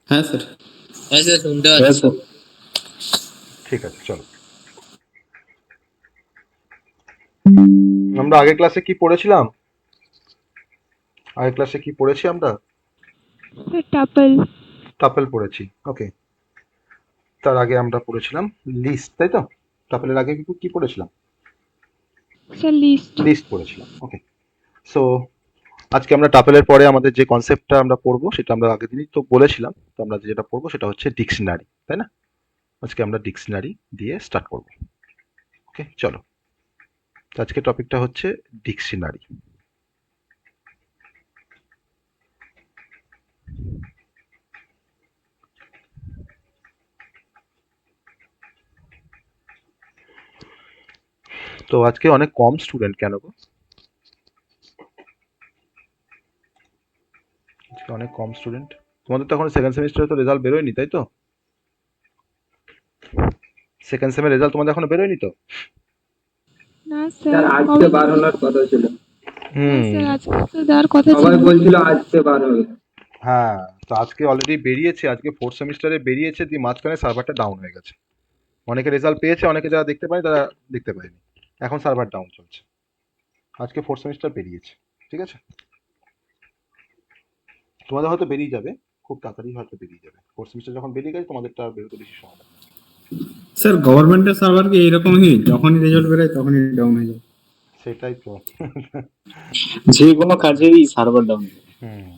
হ্যাঁ স্যার। হ্যাঁ স্যার শুনতে হ্যাঁ পাচ্ছি। স্যার। ঠিক আছে, চলো। আমরা আগের ক্লাসে কি পড়েছিলাম? আগের ক্লাসে কি পড়েছি আমরা? টাপল। টাপেল পড়েছি। ওকে। তার আগে আমরা পড়েছিলাম লিস্ট, তাই তো? টাপেলের আগে কি পড়েছিলাম? Sir list. লিস্ট পড়েছিলাম। ওকে। সো আজকে আমরা টাপেলের পরে আমাদের যে কনসেপ্টটা আমরা পড়বো সেটা আমরা আগের দিনই তো বলেছিলাম। তো আমরা যেটা পড়বো সেটা হচ্ছে ডিকশনারি, তাই না? আজকে আমরা ডিকশনারি দিয়ে স্টার্ট করবো। ওকে, চলো। তো আজকে টপিকটা হচ্ছে ডিকশনারি। তো আজকে অনেক কম স্টুডেন্ট, কেন গো? আজকে অনেক কম স্টুডেন্ট। তোমাদের তো এখন সেকেন্ড সেমিস্টারে তো রেজাল্ট বেরোয়নি, তাই তো? সেকেন্ড সেমের রেজাল্ট তোমাদের এখনো বেরোয়নি তো? না স্যার স্যার, আজকে কবে বার থেকে? হওয়ার কথা ছিল। হ্যাঁ হুম। স্যার, আজকে তো দেওয়ার কথা ছিল। সবাই বলছিল আজকে বার হবে। হ্যাঁ, তো আজকে অলরেডি বেরিয়েছে, আজকে ফোর্থ সেমিস্টারে বেরিয়েছে, দিয়ে মাঝখানে সার্ভারটা ডাউন হয়ে গেছে। অনেকে রেজাল্ট পেয়েছে, অনেকে যারা দেখতে পায়নি তারা দেখতে পায়নি। এখন সার্ভার ডাউন চলছে। আজকে ফোর্থ সেমিস্টার বেরিয়েছে, ঠিক আছে? তোমাদের হয়তো বেরিয়ে যাবে, খুব তাড়াতাড়ি হয়তো বেরিয়ে যাবে। ফোর্থ সেমিস্টার যখন বেরিয়ে গেছে তোমাদেরটা আর বেরোতে বেশি সময় লাগবে না। স্যার গভর্নমেন্টের সার্ভার কি এরকমই, যখনই রেজাল্ট বেরোয় তখনই ডাউন হয়ে যায়? সেটাই তো। যে কোনো কাজেরই সার্ভার ডাউন। হুম।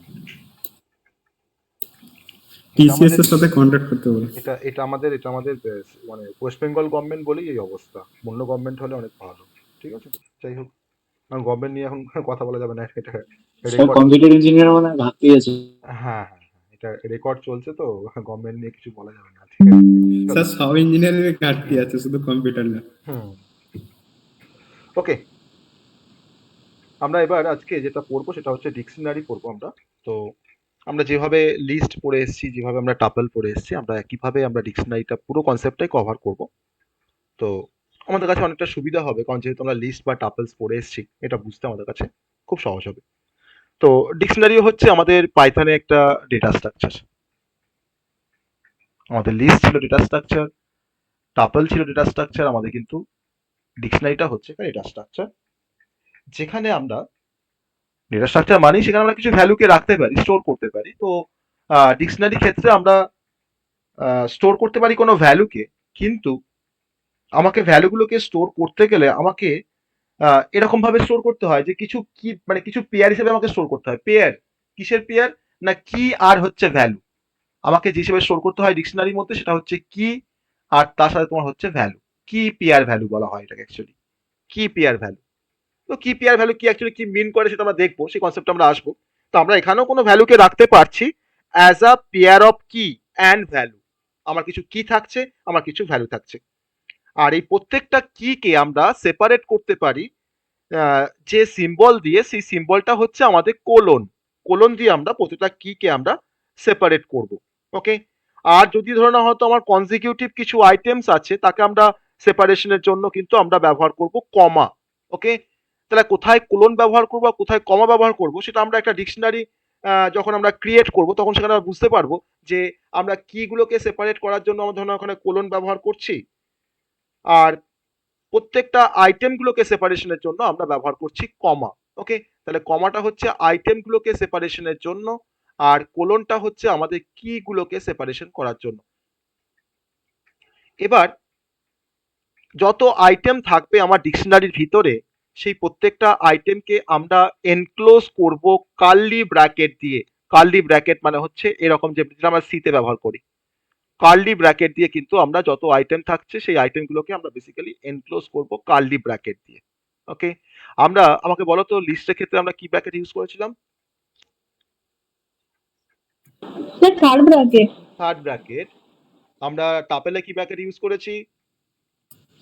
এটা টিসিএস আমাদের এর সাথে কন্ট্যাক্ট করতে বলে। এটা আমাদের মানে ওয়েস্ট বেঙ্গল গভর্নমেন্ট বলেই এই অবস্থা। অন্য গভর্নমেন্ট হলে অনেক ভালো। ঠিক আছে, যাই হোক। কারণ গভর্নমেন্ট নিয়ে এখন কথা বলা যাবে না, এটা স্যার রেকর্ড। কম্পিউটার ইঞ্জিনিয়ার মানে ভাবতেই আছে। হ্যাঁ, হ্যাঁ, হ্যাঁ, এটা রেকর্ড চলছে তো, গভর্নমেন্ট নিয়ে কিছু বলা যাবে না, ঠিক আছে? চলো। স্যার সব ইঞ্জিনিয়ারিং এর ঘাটতি আছে, শুধু কম্পিউটার না। হুম। ওকে, আমরা এবার আজকে যেটা পড়বো সেটা হচ্ছে ডিকশনারি পড়বো আমরা। তো আমরা যেভাবে লিস্ট পড়ে এসেছি, যেভাবে আমরা টাপল পড়ে এসেছি, আমরা একইভাবে আমরা ডিকশনারিটা পুরো কনসেপ্টটাই কভার করব। তো আমাদের কাছে অনেকটা সুবিধা হবে, কারণ যেহেতু আমরা লিস্ট বা টাপলস পড়ে এসেছি, এটা বুঝতে আমাদের কাছে খুব সহজ হবে। তো ডিকশনারি হচ্ছে আমাদের পাইথনে একটা ডেটা স্ট্রাকচার। আমাদের লিস্ট ছিল ডেটা স্ট্রাকচার, টাপল ছিল ডেটা স্ট্রাকচার, আমাদের কিন্তু ডিকশনারিটা হচ্ছে একটা ডেটা স্ট্রাকচার, যেখানে আমরা ডেটা স্ট্রাকচার মানি সেখানে আমরা কিছু ভ্যালুকে রাখতে পারি, স্টোর করতে পারি। তো ডিকশনারি ক্ষেত্রে আমরা স্টোর করতে পারি কোনো ভ্যালুকে, কিন্তু আমাকে ভ্যালুগুলোকে স্টোর করতে গেলে আমাকে এরকম ভাবে স্টোর করতে হয় যে কিছু কি মানে কিছু পেয়ার হিসেবে আমাকে স্টোর করতে হয়। পেয়ার কিসের পেয়ার? না কি আর হচ্ছে ভ্যালু। আমাকে যে হিসেবে স্টোর করতে হয় ডিকশনারির মধ্যে সেটা হচ্ছে কি, আর তার সাথে তোমার হচ্ছে ভ্যালু। কি পেয়ার ভ্যালু বলা হয় এটাকে অ্যাকচুয়ালি, কি পেয়ার ভ্যালু। তো কি পেয়ার ভ্যালু কি অ্যাকচুয়ালি কি মিন করে সেটা আমরা দেখবো, সেই কনসেপ্টে আমরা আসবো। তো আমরা এখানেও কোনো ভ্যালুকে রাখতে পারছি অ্যাজ আ পেয়ার অফ কি অ্যান্ড ভ্যালু। আমার কিছু কি থাকছে, আমার কিছু ভ্যালু থাকছে। আর এই প্রত্যেকটা কি কে আমরা সেপারেট করতে পারি যে সিম্বল দিয়ে, সেই সিম্বলটা হচ্ছে আমাদের কোলন। কোলন দিয়ে আমরা প্রতিটা কি কে আমরা সেপারেট করব। ওকে। আর যদি ধরে না হয়তো আমার কনজিকিউটিভ কিছু আইটেমস আছে, তাকে আমরা সেপারেশনের জন্য কিন্তু আমরা ব্যবহার করব কমা। ওকে। তাহলে কোথায় কোলন ব্যবহার করবো আর কোথায় কমা ব্যবহার করব সেটা আমরা একটা ডিকশনারি যখন আমরা ক্রিয়েট করব তখন সেখানে আমরা বুঝতে পারবো যে আমরা কিগুলোকে সেপারেট করার জন্য আমরা ধরুন ওখানে কোলন ব্যবহার করছি, আর প্রত্যেকটা আইটেমগুলোকে সেপারেশনের জন্য আমরা ব্যবহার করছি কমা। ওকে। তাহলে কমাটা হচ্ছে আইটেমগুলোকে সেপারেশনের জন্য, আর কোলনটা হচ্ছে আমাদের কিগুলোকে সেপারেশন করার জন্য। এবার যত আইটেম থাকবে আমার ডিকশনারির ভিতরে, সেই প্রত্যেকটা আইটেমকে আমরা এনক্লোজ করব কার্লি ব্র্যাকেট দিয়ে। কার্লি ব্র্যাকেট মানে হচ্ছে এরকম, যেটা আমরা সিতে ব্যবহার করি। কার্লি ব্র্যাকেট দিয়ে কিন্তু আমরা যত আইটেম থাকছে সেই আইটেমগুলোকে আমরা বেসিক্যালি এনক্লোজ করব কার্লি ব্র্যাকেট দিয়ে। ওকে। আমরা আমাকে বলো তো লিস্টের ক্ষেত্রে আমরা কি ব্র্যাকেট ইউজ করেছিলাম? Sir third bracket. Third bracket. আমরা টাপেলে কি ব্র্যাকেট ইউজ করেছি?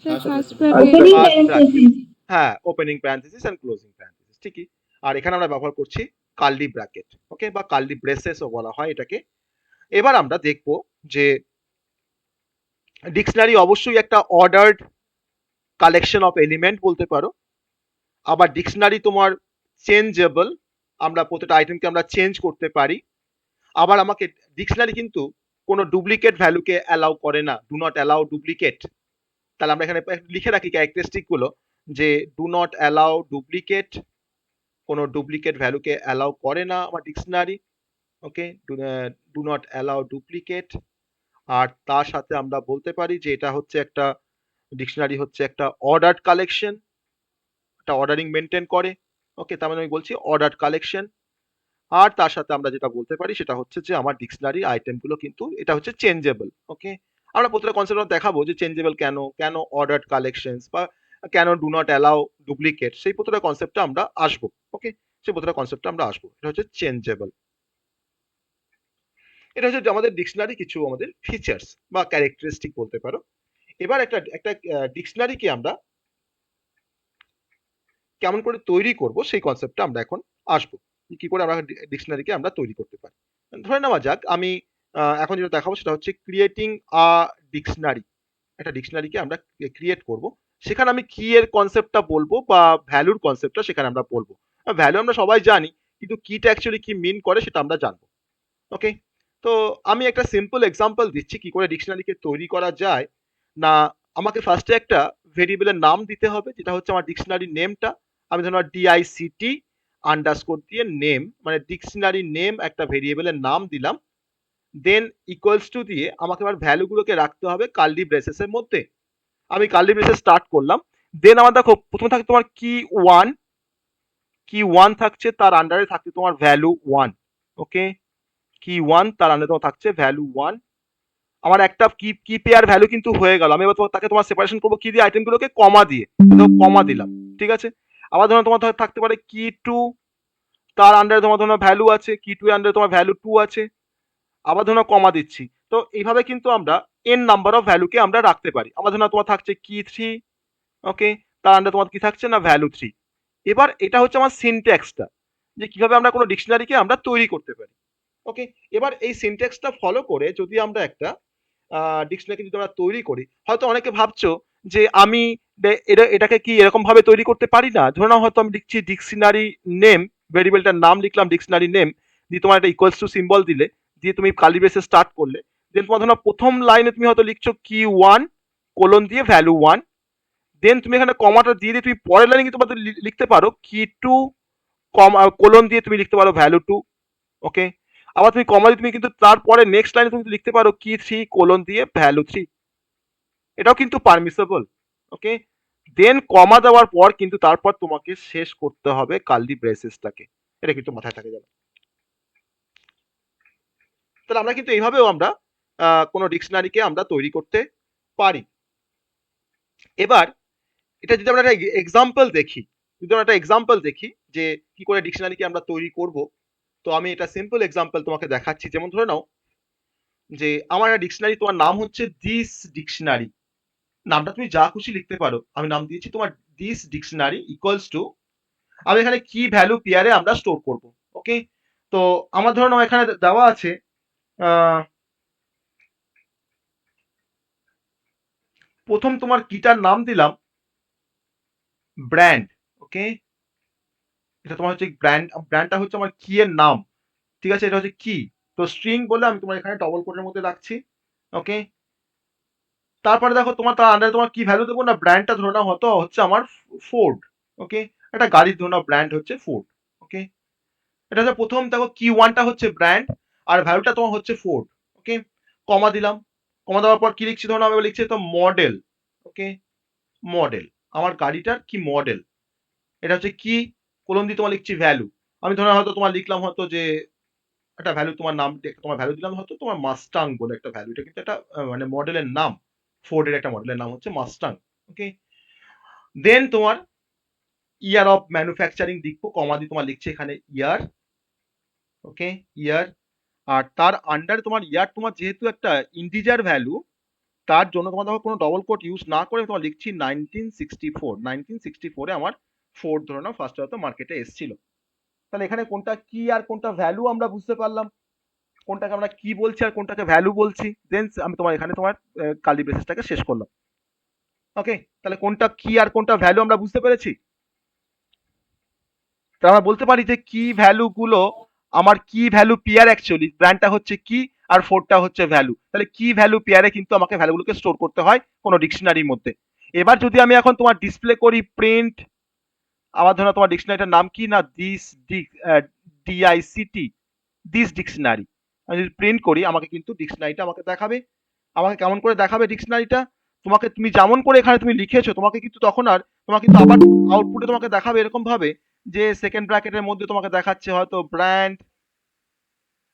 Sir first first bracket. Opening first bracket. Parenthesis. হ্যাঁ, opening parenthesis and closing parenthesis, ঠিকই। আর এখানে আমরা ব্যবহার করছি কার্লি ব্র্যাকেট। ওকে, বা কার্লি ব্রেসেসও বলা হয় এটাকে। এবার আমরা দেখব যে ডিকশনারি অবশ্যই একটা অর্ডার্ড কালেকশন অফ এলিমেন্ট বলতে পারো। আবার ডিকশনারি তোমার চেঞ্জেবল, আমরা প্রতিটা আইটেমকে আমরা চেঞ্জ করতে পারি। আবার আমাকে ডিকশনারি কিন্তু কোনো ডুপ্লিকেট ভ্যালুকে অ্যালাউ করে না, ডু নট অ্যালাউ ডুপ্লিকেট। তাহলে আমরা এখানে লিখে রাখি ক্যারেক্টারিস্টিক গুলো যে ডু নট অ্যালাউ ডুপ্লিকেট, কোনো ডুপ্লিকেট ভ্যালুকে অ্যালাউ করে না আমার dictionary. Okay, do not allow duplicate. আর তার সাথে আমরা বলতে পারি যে এটা হচ্ছে একটা ডিকশনারি হচ্ছে একটা অর্ডার্ড কালেকশন, একটা অর্ডারিং মেনটেন করে। ওকে, তার মানে আমি বলছি অর্ডার্ড কালেকশন। আর তার সাথে আমরা যেটা বলতে পারি সেটা হচ্ছে যে আমার ডিকশনারি আইটেমগুলো কিন্তু এটা হচ্ছে চেঞ্জেবল। ওকে, আমরা প্রত্যেকটা কনসেপ্ট দেখাবো যে চেঞ্জেবল কেন, কেন অর্ডার্ড কালেকশনস বা কেন ডু নট অ্যালাউ ডুপ্লিকেট, সেই প্রত্যেকটা কনসেপ্টে আমরা আসবো। ওকে, সেই প্রত্যেকটা কনসেপ্টে আমরা আসবো। এটা হচ্ছে চেঞ্জেবল। এটা হচ্ছে যে আমাদের ডিকশনারি কিছু আমাদের ফিচার্স বা ক্যারেক্টারিস্টিক বলতে পারো। এবার একটা একটা ডিকশনারিকে আমরা কেমন করে তৈরি করব সেই কনসেপ্টটা আমরা এখন আসবো, কি করে আমরা ডিকশনারিকে আমরা তৈরি করতে পারি। ধরে নেওয়া যাক আমি এখন যেটা দেখাবো সেটা হচ্ছে ক্রিয়েটিং আ ডিকশনারি। একটা ডিকশনারিকে আমরা ক্রিয়েট করব, সেখানে আমি কি এর কনসেপ্টটা বলবো বা ভ্যালুর কনসেপ্টটা সেখানে আমরা বলবো। ভ্যালু আমরা সবাই জানি, কিন্তু কিটা অ্যাকচুয়ালি কি মিন করে সেটা আমরা জানবো। ওকে, তো আমি একটা সিম্পল এক্সাম্পল দিচ্ছি কি করে ডিকশনারিকে তৈরি করা যায়। না, আমাকে ফার্স্টে একটা ভেরিয়েবলের নাম দিতে হবে, যেটা হচ্ছে আমার ডিকশনারি নেমটা। আমি ধরুন ডিআইসিটি আন্ডারস্কোর দিয়ে নেম, মানে ডিকশনারি নেম একটা ভেরিয়েবলের নাম দিলাম। দেন ইকুয়ালস টু দিয়ে আমাকে এবার ভ্যালুগুলোকে রাখতে হবে কার্লি ব্রেসেসের মধ্যে। আমি কার্লি ব্রেসেস স্টার্ট করলাম। দেন আমার দেখো প্রথমে থাকে তোমার কি ওয়ান থাকছে, তার আন্ডারে থাকছে তোমার ভ্যালু ওয়ান। ওকে, কি ওয়ান, তার আন্ডারে তোমার থাকছে ভ্যালু ওয়ান। আমার একটা কি পেয়ার ভ্যালু কিন্তু হয়ে গেল। আমি এবার তাকে তোমার সেপারেশন করবো কি দিয়ে, আইটেমগুলোকে কমা দিয়ে, কমা দিলাম। ঠিক আছে, আবার ধরো তোমার থাকতে পারে কি টু, তার আন্ডারে তোমার ধরো ভ্যালু আছে, কি টু এর আন্ডারে তোমার ভ্যালু টু আছে, আবার ধরো কমা দিচ্ছি। তো এইভাবে কিন্তু আমরা এন নাম্বার অফ ভ্যালুকে আমরা রাখতে পারি। আমার ধরো তোমার থাকছে কি থ্রি। ওকে, তার আন্ডারে তোমার কি থাকছে না ভ্যালু থ্রি। এবার এটা হচ্ছে আমার সিনট্যাক্সটা, যে কিভাবে আমরা কোনো ডিকশনারিকে আমরা তৈরি করতে পারি। ওকে, এবার এই সিনট্যাক্সটা ফলো করে যদি আমরা একটা ডিকশনারি যদি আমরা তৈরি করি, হয়তো অনেকে ভাবছো যে আমি এটাকে কি এরকম ভাবে তৈরি করতে পারি না। ধরে নাও হয়তো আমি লিখছি ডিকশনারি নেম, ভেরিয়েবলটার নাম লিখলাম ডিকশনারি নেম, দিয়ে তোমার একটা ইকুয়ালস টু সিম্বল দিলে, দিয়ে তুমি কার্লি ব্রেসে স্টার্ট করলে। দেন তোমার ধরো প্রথম লাইনে তুমি হয়তো লিখছো কি ওয়ান কোলন দিয়ে ভ্যালু ওয়ান। দেন তুমি এখানে কমাটা দিয়ে দিয়ে তুমি পরের লাইনে কিন্তু লিখতে পারো কি টু কোলন দিয়ে তুমি লিখতে পারো ভ্যালু টু। ওকে, আবার তুমি কমা দিয়ে তুমি কিন্তু তারপরে নেক্সট লাইনে তুমি লিখতে পারো কি থ্রি কোলন দিয়ে ভ্যালু থ্রি। এটাও কিন্তু পারমিসেবল। ওকে, দেন কমা দেওয়ার পর কিন্তু তারপর তোমাকে শেষ করতে হবে কার্লি ব্রেসেসটাকে। এটা কিন্তু মাথায় থাকে যাবে। তাহলে আমরা কিন্তু এইভাবেও আমরা কোনো ডিকশনারিকে আমরা তৈরি করতে পারি। এবার এটা যদি আমরা একটা এক্সাম্পল দেখি, যদি আমরা একটা এক্সাম্পল দেখি যে কি করে ডিকশনারিকে আমরা তৈরি করব, তো আমি এটা সিম্পল এক্সাম্পল তোমাকে দেখাচ্ছি। যেমন ধরে নাও যে আমার একটা ডিকশনারি, তোমার নাম হচ্ছে দিস ডিকশনারি। নামটা তুমি যা খুশি লিখতে পারো, আমি নাম দিয়েছি তোমার দিস ডিকশনারি ইকুয়ালস টু, আমি এখানে কি ভ্যালু পেয়ারে আমরা স্টোর করব। ওকে, তো আমার ধরে নাও এখানে দেওয়া আছে প্রথম তোমার কিটার নাম দিলাম ব্র্যান্ড। ওকে, এটা তোমার হচ্ছে ব্র্যান্ডটা হচ্ছে আমার কি এর নাম। ঠিক আছে, এটা হচ্ছে কি। তো স্ট্রিং বলে আমি তোমার এখানে ডবল কোটের মধ্যে রাখছি। ওকে, তারপরে দেখো তোমার তার আন্ডারে তোমার কি ভ্যালু দেবো না, ব্র্যান্ডটা ধরে নাও হতো হচ্ছে আমার ফোর্ড। ওকে, একটা গাড়ির ধরে নাও ব্র্যান্ড হচ্ছে ফোর্ড। ওকে, এটা হচ্ছে প্রথম, দেখো কি ওয়ানটা হচ্ছে ব্র্যান্ড আর ভ্যালুটা তোমার হচ্ছে ফোর্ড। ওকে, কমা দিলাম। কমা দেওয়ার পর কি লিখছি, ধরুন আমি লিখছি তো মডেল। ওকে, মডেল, আমার গাড়িটার কি মডেল। এটা হচ্ছে কি কোলন দিয়ে তোমার লিখছি ভ্যালু। আমি ধরো হয়তো তোমার লিখলাম হয়তো যে একটা ভ্যালু, তোমার নাম তোমার ভ্যালু দিলাম হয়তো তোমার মাস্টাং বলে একটা ভ্যালু। এটা কিন্তু একটা মানে মডেলের নাম, ফোর্ডের একটা মডেলের নাম হচ্ছে মাস্টাং। ওকে, দেন তোমার ইয়ার অফ ম্যানুফ্যাকচারিং লিখবো, কমা দিয়ে তোমার লিখছে এখানে ইয়ার। ওকে, ইয়ার। আর তার আন্ডারে তোমার ইয়ার তোমার যেহেতু একটা ইন্টিজার ভ্যালু, তার জন্য তোমার দেখো কোনো ডবল কোট ইউজ না করে তোমার লিখছি 1964। 1964 আমার ফোর্ড ধরে নাও ফার্স্ট হয়তো মার্কেটে এসেছিল। তাহলে এখানে কোনটা কি আর কোনটা ভ্যালু আমরা বুঝতে পারলাম, কোনটাকে আমরা কি বলছি আর কোনটাকে ভ্যালু বলছি। দেন আমি তোমার এখানে তোমার কার্লি ব্রেসেসটাকে শেষ করলাম। ওকে, তাহলে কোনটা কি আর কোনটা ভ্যালু আমরা বুঝতে পেরেছি। তা আমরা বলতে পারি যে কি ভ্যালু গুলো আমার কি ভ্যালু পেয়ার, অ্যাকচুয়ালি ব্র্যান্ডটা হচ্ছে কি আর ফোরটা হচ্ছে ভ্যালু, তাহলে কি ভ্যালু পেয়ারে কিন্তু আমাকে ভ্যালুগুলোকে স্টোর করতে হয় কোনো ডিকশনারির মধ্যে। এবার যদি আমি এখন তোমার ডিসপ্লে করি প্রিন্ট, আবার ধরো তোমার ডিকশনারিটার নাম কি না, ডিআইসিটি, দিস ডিকশনারি, আমি যদি প্রিন্ট করি আমাকে কিন্তু ডিকশনারিটা আমাকে দেখাবে। আমাকে কেমন করে দেখাবে ডিকশনারিটা, তোমাকে তুমি যেমন করে এখানে তুমি লিখেছো তোমাকে কিন্তু তখন আর তোমাকে কিন্তু আবার আউটপুটে তোমাকে দেখাবে এরকম ভাবে যে সেকেন্ড ব্র্যাকেটের মধ্যে তোমাকে দেখাচ্ছে হয়তো ব্র্যান্ড,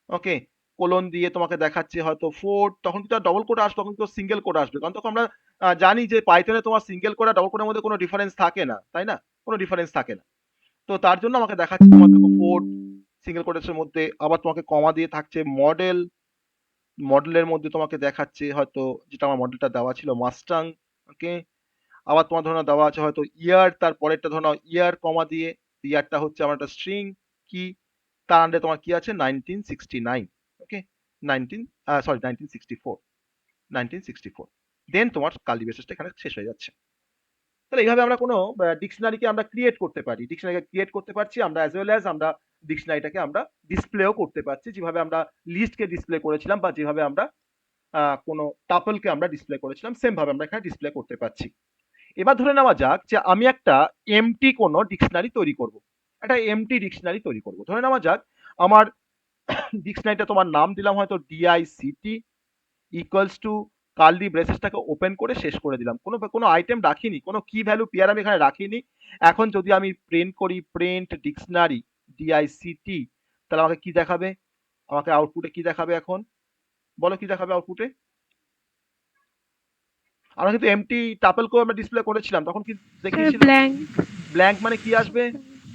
ওকে, কোলন দিয়ে তোমাকে দেখাচ্ছে হয়তো ফোর্ড, তখন কিন্তু আর ডবল কোড আসবে, তখন কিন্তু সিঙ্গেল কোড আসবে, কারণ তখন আমরা জানি যে পাইথনে তোমার সিঙ্গেল কোড আর ডবল কোডের মধ্যে কোনো ডিফারেন্স থাকে না, তাই না, কোনো ডিফারেন্স থাকে না। তো তার জন্য আমাকে দেখাচ্ছে তোমার দেখো ফোর্ড সিঙ্গেল কোডের মধ্যে, আবার তোমাকে কমা দিয়ে থাকছে মডেল, মডেলের মধ্যে তোমাকে দেখাচ্ছে হয়তো যেটা আমার মডেলটা দেওয়া ছিল মাস্টাং, ওকে, আবার তোমার ধরো দেওয়া আছে হয়তো ইয়ার, তার পরেরটা ধরো ইয়ার কমা দিয়ে, ইয়ারটা হচ্ছে আমার একটা স্ট্রিং কি, তার আন্ডারে তোমার কি আছে 1969, ওকে, 1964, দেন তোমার কালি বেসিসটা এখানে শেষ হয়ে যাচ্ছে। তাহলে এইভাবে আমরা কোনো ডিকশনারিকে আমরা ক্রিয়েট করতে পারি, ডিকশনারিকে ক্রিয়েট করতে পারছি আমরা, অ্যাজ ওয়েল অ্যাজ আমরা ডিকশনারিটাকে আমরা ডিসপ্লেও করতে পারছি, যেভাবে আমরা লিস্টকে ডিসপ্লে করেছিলাম বা যেভাবে আমরা কোনো টাপলকে আমরা ডিসপ্লে করেছিলাম সেম ভাবে আমরা এখানে ডিসপ্লে করতে পারছি। এবার ধরে নেওয়া যাক যে আমি একটা এমটি কোনো ডিকশনারি তৈরি করব, একটা এমটি ডিকশনারি তৈরি করব। ধরে নেওয়া যাক আমার ডিকশনারিটা তোমার নাম দিলাম হয়তো ডিআইসিটি ইকুয়ালস টু কার্লি ব্রেসেসটাকে ওপেন করে শেষ করে দিলাম, কোনো কোনো আইটেম রাখিনি, কোনো কি ভ্যালু পেয়ার আমি এখানে রাখিনি। এখন যদি আমি প্রিন্ট করি প্রিন্ট ডিকশনারি ডিআইসিটি, তাহলে আমাকে কি দেখাবে, আমাকে আউটপুটে কি দেখাবে, এখন বলো কি দেখাবে আউটপুটে। আমরা কিন্তু এমটি টাপলকেও আমরা ডিসপ্লে করেছিলাম, তখন কি স্যার দেখিয়েছিলাম ব্ল্যাঙ্ক, ব্ল্যাঙ্ক, মানে কি আসবে,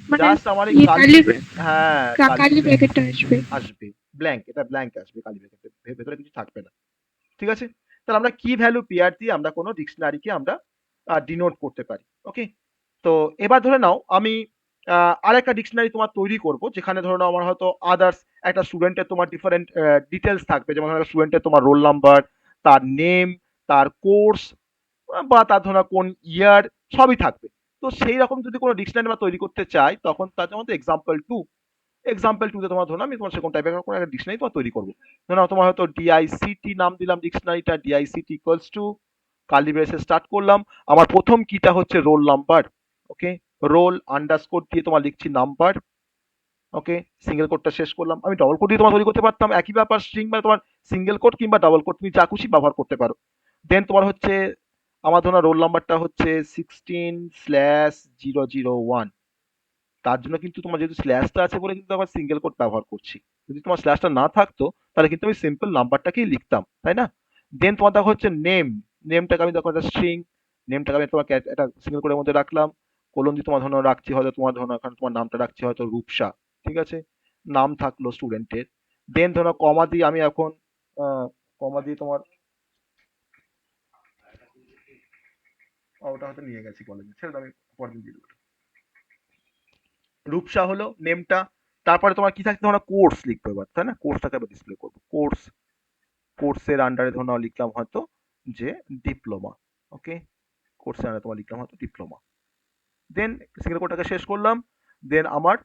মানে জাস্ট আমার এই কালি হ্যাঁ কালি ব্র্যাকেটটা আসবে। আসবে ব্ল্যাঙ্ক, এটা ব্ল্যাঙ্ক আসবে, কালি ব্র্যাকেটের ভেতরে কিছু থাকবে না, ঠিক আছে। তাহলে আমরা কি ভ্যালু পেয়ার দিয়ে আমরা কোনো ডিকশনারিকে আমরা ডিনোট করতে পারি, ওকে। তো এবার ধরে নাও আমি আরেকটা ডিকশনারি তোমার তৈরি করব, যেখানে ধরে নাও আমার হয়তো আদার্স একটা স্টুডেন্টের তোমার ডিফারেন্ট ডিটেলস থাকবে, যেমন একটা স্টুডেন্টের তোমার রোল নাম্বার, তার নেম, তার কোর্স, বা তার ধরো কোন ইয়ার, সবই থাকবে। তো সেই রকম যদি কোনো ডিকশনারি আমরা তৈরি করতে চাই তখন তার যেমন এক্সাম্পল টুতে তোমার ধরো আমি তোমার সেরকম টাইপের কোনো একটা ডিকশনারি তোমার তৈরি করবো। ধরো তোমার হয়তো ডিআইসিটি নাম দিলাম ডিকশনারিটা, ডিআইসিটি ইকুয়ালস টু কার্লি ব্রেসে স্টার্ট করলাম, আমার প্রথম কিটা হচ্ছে রোল নাম্বার, ওকে, রোল আন্ডারস্কোর দিয়ে তোমার লিখছি নাম্বার, ওকে, সিঙ্গেল কোডটা শেষ করলাম। আমি ডবল কোড দিয়ে তোমার তৈরি করতে পারতাম, একই ব্যাপার, স্ট্রিং মানে তোমার সিঙ্গেল কোড কিংবা ডবল কোড তুমি যা খুশি ব্যবহার করতে পারো। দেন তোমার হচ্ছে আমার ধরো রোল নাম্বারটা হচ্ছে 16/001, তার জন্য কিন্তু তোমার যেহেতু স্ল্যাশটা আছে বলে কিন্তু আবার সিঙ্গেল কোড ব্যবহার করছি, যদি তোমার স্ল্যাশটা না থাকতো তাহলে কিন্তু আমি সিম্পল নাম্বারটাকেই লিখতাম, তাই না। দেন তোমার দেখো হচ্ছে নেমটাকে আমি দেখো একটা স্ট্রিং, নেমটাকে আমি তোমার একটা সিঙ্গেল কোডের মধ্যে রাখলাম, কোলন দিয়ে তোমার ধরো রাখছি হয়তো তোমার ধরো এখানে তোমার নামটা রাখছি হয়তো রূপসা, ঠিক আছে, নাম থাকলো স্টুডেন্টের। দেন ধরো কমা দিয়ে আমি এখন কমা দিয়ে তোমার ওটা হয়তো নিয়ে গেছি কলেজে, ছেড়ে দাও, আমি পরের দিন দিয়ে দেবো। রূপসা হলো নেমটা, তারপরে তোমার কি থাকছে, তোমরা কোর্স লিখবে এবার, তাই না, কোর্সটাকে আবার ডিসপ্লে করবো, কোর্সের আন্ডারে ধরো নাও লিখলাম হয়তো যে ডিপ্লোমা, ওকে, কোর্সের আন্ডারে তোমার লিখলাম হয়তো ডিপ্লোমা। দেন সিঙ্গেল কোডটাকে শেষ করলাম, দেন আমার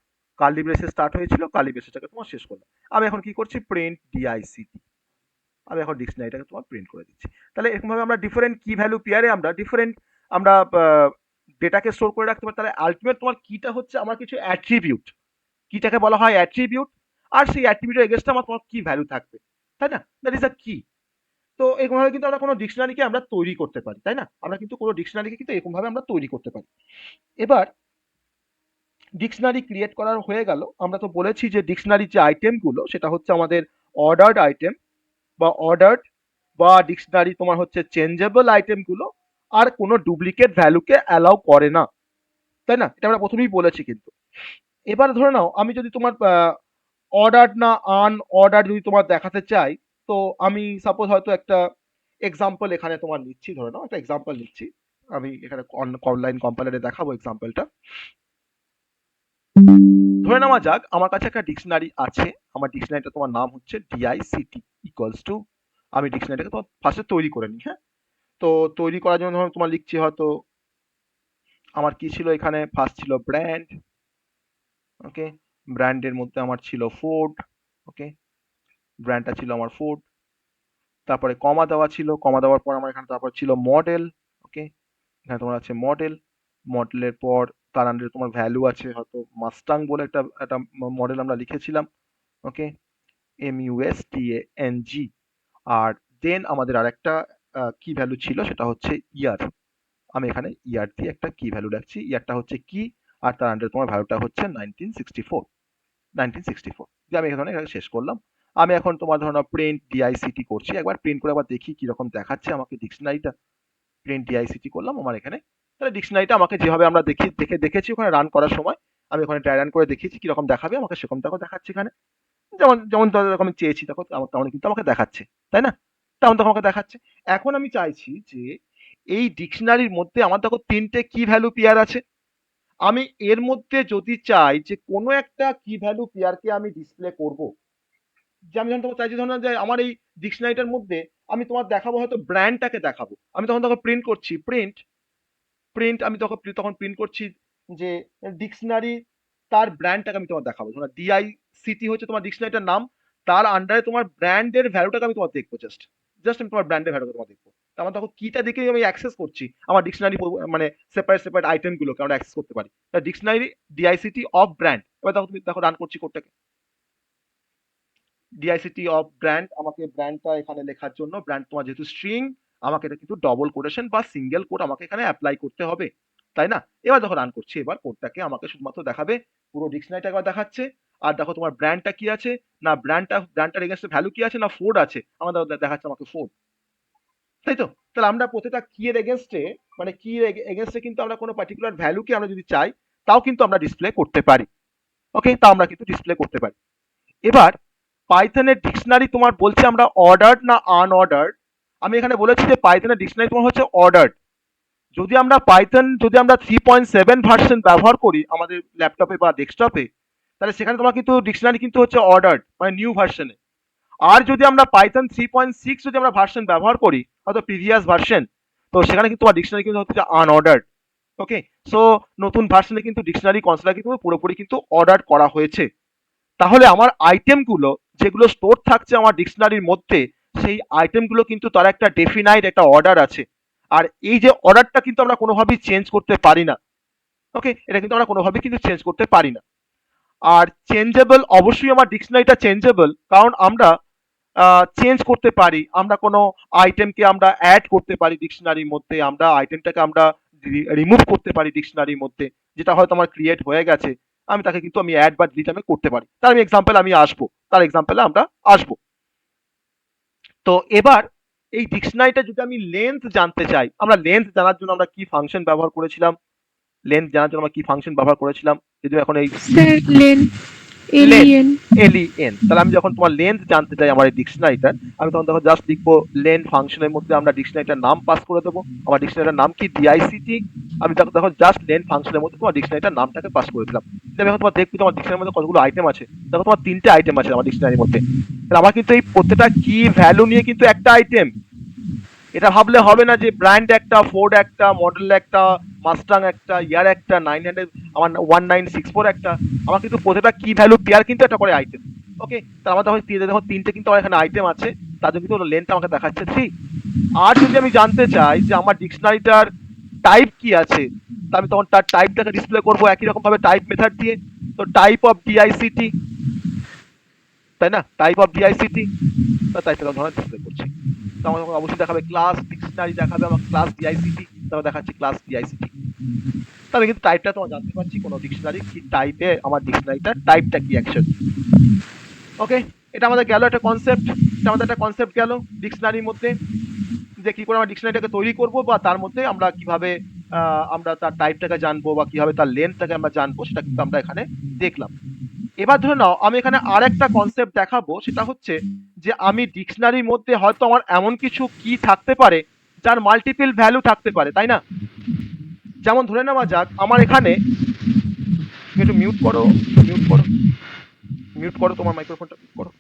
কার্লি ব্রেসে স্টার্ট হয়েছিল, কার্লি ব্রেসেসটাকে তোমার শেষ করলাম। আমি এখন কি করছি প্রিন্ট ডিআইসিটি, আমি এখন ডিকশনারিটাকে তোমার প্রিন্ট করে দিচ্ছি। তাহলে এরকম ভাবে আমরা ডিফারেন্ট কি ভ্যালু পেয়ারে আমরা ডিফারেন্ট আমরা ডেটাকে স্টোর করে রাখতে পারি। তাহলে আলটিমেট তোমার কিটা হচ্ছে আমার কিছু অ্যাট্রিবিউট, কিটাকে বলা হয় অ্যাট্রিবিউট, আর সেই অ্যাট্রিবিউটের এগেইনস্টে আমার তোমার কি ভ্যালু থাকবে, তাই না, দ্যাট ইজ আ কি। তো এরকমভাবে কিন্তু আমরা কোনো ডিকশনারিকে আমরা তৈরি করতে পারি, তাই না, আমরা কিন্তু কোনো ডিকশনারিকে কিন্তু এরকমভাবে আমরা তৈরি করতে পারি। এবার ডিকশনারি ক্রিয়েট করার হয়ে গেল, আমরা তো বলেছি যে ডিকশনারির যে আইটেমগুলো সেটা হচ্ছে আমাদের অর্ডার্ড আইটেম বা অর্ডার্ড, বা ডিকশনারি তোমার হচ্ছে চেঞ্জেবল আইটেমগুলো আর কোনো ডুপ্লিকেট ভ্যালুকে অ্যালাউ করে না, তাই না, এটা আমরা প্রথমেই বলেছি। কিন্তু এবার ধরে নাও আমি যদি তোমার অর্ডার্ড না আনঅর্ডার্ড যদি তোমার দেখাতে চাই, তো আমি সাপোজ হয়তো একটা এক্সাম্পল এখানে তোমার নিচ্ছি, ধরে নাও একটা এক্সাম্পল নিচ্ছি, আমি এখানে অনলাইন কম্পাইলারে দেখাবো এক্সাম্পলটা। ধরে নেওয়া যাক আমার কাছে একটা ডিকশনারি আছে, আমার ডিকশনারিটা তোমার নাম হচ্ছে ডিআইসিটি ইকুয়ালস টু, আমি ডিকশনারিটাকে তোমার ফার্স্টে তৈরি করে নিই, হ্যাঁ। তো তৈরি করার জন্য ধরো তোমার লিখছি হয়তো আমার কি ছিল এখানে, ফার্স্ট ছিল ব্র্যান্ড, ওকে, ব্র্যান্ডের মধ্যে আমার ছিল ফোর্ড, ওকে, ব্র্যান্ডটা ছিল আমার ফোর্ড। তারপরে কমা দেওয়া ছিল, কমা দেওয়ার পর আমার এখানে তারপর ছিল মডেল, ওকে, এখানে তোমার আছে মডেল, মডেলের পর তার আন্ডারে তোমার ভ্যালু আছে, হয়তো মাস্টাং বলে একটা একটা মডেল আমরা লিখেছিলাম, ওকে, MUSTANG। আর দেন আমাদের আরেকটা কি ভ্যালু ছিল, সেটা হচ্ছে ইয়ার। আমি এখানে ইয়ার দিয়ে একটা কি ভ্যালু রাখছি, ইয়ারটা হচ্ছে কি, আর তার আন্ডারে তোমার ভ্যালুটা হচ্ছে 1964 যে আমি এখানে শেষ করলাম। আমি এখন তোমার ধরো প্রিন্ট ডিআইসিটি করছি, একবার প্রিন্ট করে আবার দেখি কিরকম দেখাচ্ছে আমাকে ডিকশনারিটা। প্রিন্ট ডিআইসিটি করলাম আমার এখানে, তাহলে ডিকশনারিটা আমাকে যেভাবে আমরা দেখেছি ওখানে রান করার সময়, আমি ওখানে ট্রাই রান করে দেখিয়েছি কিরকম দেখাবে আমাকে, সেরকম দেখো দেখাচ্ছে এখানে, যেমন যেমন যেরকম আমি চেয়েছি দেখো তেমন কিন্তু আমাকে দেখাচ্ছে, তাই না? তেমন তখন আমাকে দেখাচ্ছে। এখন আমি চাইছি যে এই ডিকশনারির মধ্যে আমার দেখো 3টে কি ভ্যালু পেয়ার আছে, আমি এর মধ্যে যদি চাই যে কোনো একটা কি ভ্যালু পেয়ারকে আমি ডিসপ্লে করব, যে আমি যখন তোমার চাইছি ধরো যে আমার এই ডিকশনারিটার মধ্যে আমি তোমার দেখাবো হয়তো ব্র্যান্ডটাকে দেখাবো, আমি তখন তখন প্রিন্ট করছি, প্রিন্ট প্রিন্ট আমি তখন প্রিন্ট করছি যে ডিকশনারি তার ব্র্যান্ডটাকে আমি তোমার দেখাবো, ধরো DICT হচ্ছে তোমার ডিকশনারিটার নাম, তার আন্ডারে তোমার ব্র্যান্ডের ভ্যালুটাকে আমি তোমার দেখবো, জাস্ট জাস্ট আমি তোমার ব্র্যান্ডের ভ্যালুটা তোমার দেখবো। আমার তখন কিটা দেখে আমি অ্যাক্সেস করছি আমার ডিকশনারি, মানে সেপারেট আইটেম গুলোকে আমরা অ্যাক্সেস করতে পারি। ডিকশনারি DICT অফ ব্র্যান্ড, এবার দেখো তুমি দেখো রান করছি কোডটাকে, ডিআইসিটি অফ ব্র্যান্ড, আমাকে ব্র্যান্ডটা এখানে লেখার জন্য, ব্র্যান্ড তোমার যেহেতু স্ট্রিং, আমাকে এটা কিন্তু ডবল কোটেশন বা সিঙ্গেল কোট আমাকে এখানে অ্যাপ্লাই করতে হবে, তাই না? এবার দেখো রান করছি, এবার কোডটাকে আমাকে শুধুমাত্র দেখাবে, পুরো ডিকশনারিটা একবার দেখাচ্ছে। আর দেখো তোমার ব্র্যান্ডটা কি আছে, না ব্র্যান্ডটার এগেনস্টে ভ্যালু কি আছে, না ফোর্ড আছে, আমাদের দেখাচ্ছে আমাকে ফোর্ড, তাই তো? তাহলে আমরা প্রতিটা কি এর এগেনস্টে, মানে কি এর এগেনস্টে কিন্তু আমরা কোনো পার্টিকুলার ভ্যালুকে আমরা যদি চাই তাও কিন্তু আমরা ডিসপ্লে করতে পারি, ওকে, তা আমরা কিন্তু ডিসপ্লে করতে পারি। এবার পাইথনের ডিকশনারি তোমার বলছে আমরা অর্ডার্ড না আনঅর্ডার্ড, আমি এখানে বলেছি যে পাইথনের ডিকশনারি তোমার হচ্ছে অর্ডার্ড। যদি আমরা 3.7 ভার্সন ব্যবহার করি আমাদের ল্যাপটপে বা ডেস্কটপে, তাহলে সেখানে তোমার কিন্তু ডিকশনারি কিন্তু হচ্ছে অর্ডার্ড, মানে নিউ ভার্সনে। আর যদি আমরা পাইথন 3.6 যদি আমরা ভার্সন ব্যবহার করি, হয়তো প্রিভিয়াস ভার্সন, তো সেখানে কিন্তু তোমার ডিকশনারি কিন্তু হচ্ছে আনঅর্ডার্ড, ওকে। সো নতুন ভার্সনে কিন্তু ডিকশনারি কনসেপ্টটা কিন্তু পুরোপুরি কিন্তু অর্ডার করা হয়েছে। তাহলে আমার আইটেমগুলো যেগুলো স্টোর থাকছে আমার ডিকশনারির মধ্যে, সেই আইটেমগুলো কিন্তু তার একটা ডেফিনাইট একটা অর্ডার আছে, আর এই যে অর্ডারটা কিন্তু আমরা কোনোভাবেই চেঞ্জ করতে পারি না, ওকে, এটা কিন্তু আমরা কোনোভাবেই কিন্তু চেঞ্জ করতে পারি না। আর চেঞ্জেবল, অবশ্যই আমার ডিকশনারিটা চেঞ্জেবল, কারণ আমরা চেঞ্জ করতে পারি, আমরা কোনো আইটেমকে আমরা অ্যাড করতে পারি ডিকশনারির মধ্যে, আমরা আইটেমটাকে আমরা রিমুভ করতে পারি ডিকশনারির মধ্যে, যেটা হয়তো আমার ক্রিয়েট হয়ে গেছে, আমি তাকে কিন্তু আমি অ্যাড বা ডিলিট আমি করতে পারি। তার এক্সাম্পলে আমরা আসবো। তো এবার এই ডিকশনারিটা যদি আমি লেন্থ জানতে চাই, আমরা লেন্থ জানার জন্য আমরা কি ফাংশন ব্যবহার করেছিলাম, যদি এখন এই sir lane lane alien LEN, তাহলে আমি যখন তোমার লেন্থ জানতে চাই আমার এই ডিকশনারিটার, আমি তখন দেখো জাস্ট লিখবো লেন ফাংশনের মধ্যে আমরা ডিকশনারিটার নাম পাস করে দেবো, আমার ডিকশনারিটার নাম কি DICT, আমি দেখো জাস্ট লেন ফাংশনের মধ্যে তোমার ডিকশনারিটার নামটাকে পাস করে দিলাম। আমি এখন তোমার দেখবি তোমার ডিকশনারির মধ্যে কতগুলো আইটেম আছে, দেখো তোমার 3টে আইটেম আছে আমার ডিকশনারির মধ্যে, তাহলে আমার কিন্তু এই প্রত্যেকটা কি ভ্যালু নিয়ে কিন্তু একটা আইটেম। এটা ভাবলে হবে না যে ব্র্যান্ড একটা, ফোর্ড একটা, মডেল একটা, মাস্টাং একটা, ইয়ার একটা, 900 আমার 1964 একটা, আমার কিন্তু প্রত্যেকটা কি ভ্যালু পেয়ার কিন্তু একটা করে আইটেম, ওকে। তার আমার দেখো 3টে কিন্তু আমার এখানে আইটেম আছে, তার জন্য কিন্তু লেন্থটা আমাকে দেখাচ্ছে 3। আর যদি আমি জানতে চাই যে আমার ডিকশনারিটার টাইপ কি আছে, তা আমি তখন তার টাইপটাকে ডিসপ্লে করবো একই রকম ভাবে টাইপ মেথড দিয়ে, তো টাইপ অফ ডিআইসিটি, তাই না, টাইপ অফ ডিআইসিটি, তাই সেরকম ধরনের ডিসপ্লে করছি। তো আমাকে অবশ্যই দেখাবে ক্লাস ডিকশনারি, দেখাবে আমাকে ক্লাস ডিআইসিটি, তারপর দেখাচ্ছি ক্লাস ডিআইসিটি। তাহলে কিন্তু টাইপটা তোমার জানতে পারছি কোনো ডিকশনারি কি টাইপে, আমার ডিকশনারিটার টাইপটা কি অ্যাকচুয়ালি, ওকে। এটা আমাদের গেল একটা কনসেপ্ট, গেল ডিকশনারির মধ্যে, যে কি করে আমরা ডিকশনারিটাকে তৈরি করব, বা তার মধ্যে আমরা কিভাবে আমরা তার টাইপটাকে জানবো বা কিভাবে তার লেন্থটাকে আমরা জানবো, সেটা কিন্তু আমরা এখানে দেখলাম। এবার ধরে নাও আমি এখানে আর একটা কনসেপ্ট দেখাবো, সেটা হচ্ছে যে আমি ডিকশনারির মধ্যে হয়তো আমার এমন কিছু কি থাকতে পারে যার মাল্টিপল ভ্যালু থাকতে পারে, তাই না? যেমন ধরে নেওয়া যাক আমার এখানে, একটু মিউট করো তোমার মাইক্রোফোনটা মিউট করো।